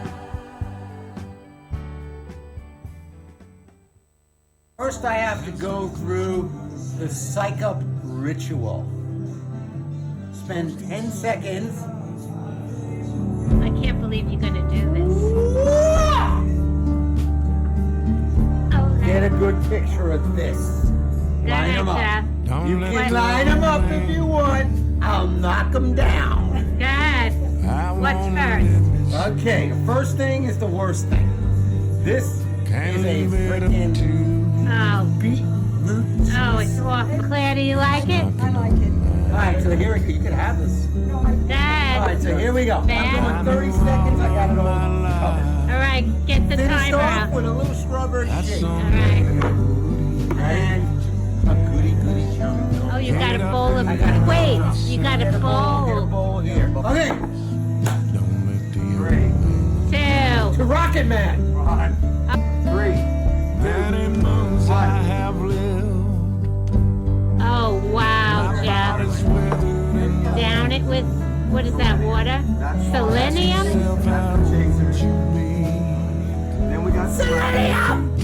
First, I have to go through the psych up ritual. Spend 10 seconds. I can't believe you're gonna do this. Get a good picture of this. Line them up. You can line them up if you want. I'll knock them down. Good. What's first? Okay, the first thing is the worst thing. This is a freaking beetroot. Oh, it's awful. Claire, do you like it? I like it. All right, so here you can have this. Dad. All right, so here we go. I'm going 30 seconds. I got it all covered. All right, get the Finished timer off out. with a little strawberry shake. All right. And a goody chunk. Oh, you got a bowl of. Wait, you got a bowl. Bowl here. Okay. 2. To Rocket Man. 3. Oh, wow, Jeff. Down it with, what is that, water? Selenium? Then we got selenium.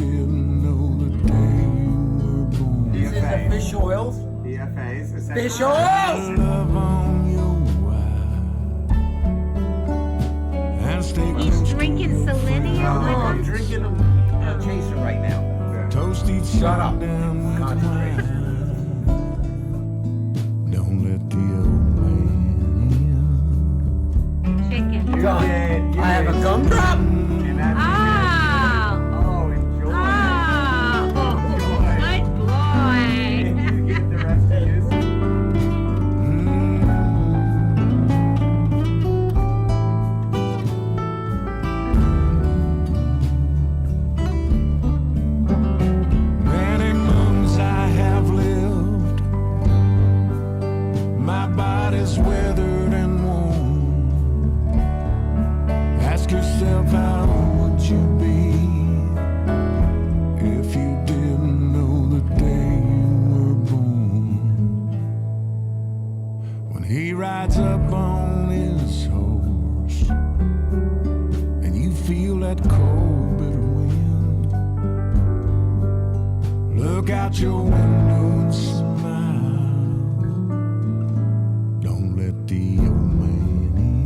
This is the fish oils. cafes. Fish oil! He's drinking selenium. No, I'm drinking a chaser right now. Toasty, Shut up. Concentrate. Don't let the old man Chicken. I have a gumdrop. And that's Oh. Oh, enjoy. Oh, good boy. You get the rest of yours. Many moons I have lived. My body's weathered and worn. Ask yourself, how would you be if you didn't know the day you were born? When he rides up on his horse and you feel that cold, bitter wind, look out your window and smile. Don't let the old man in.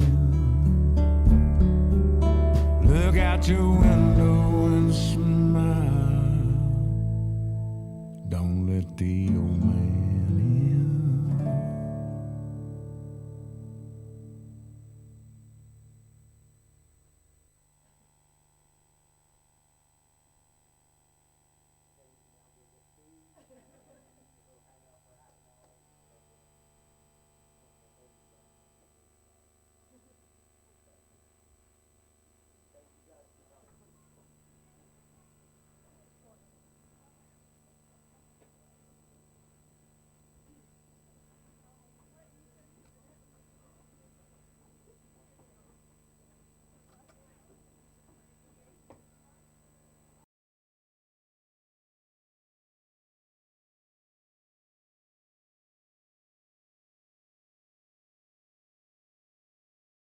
Look out your window and smile. Don't let the old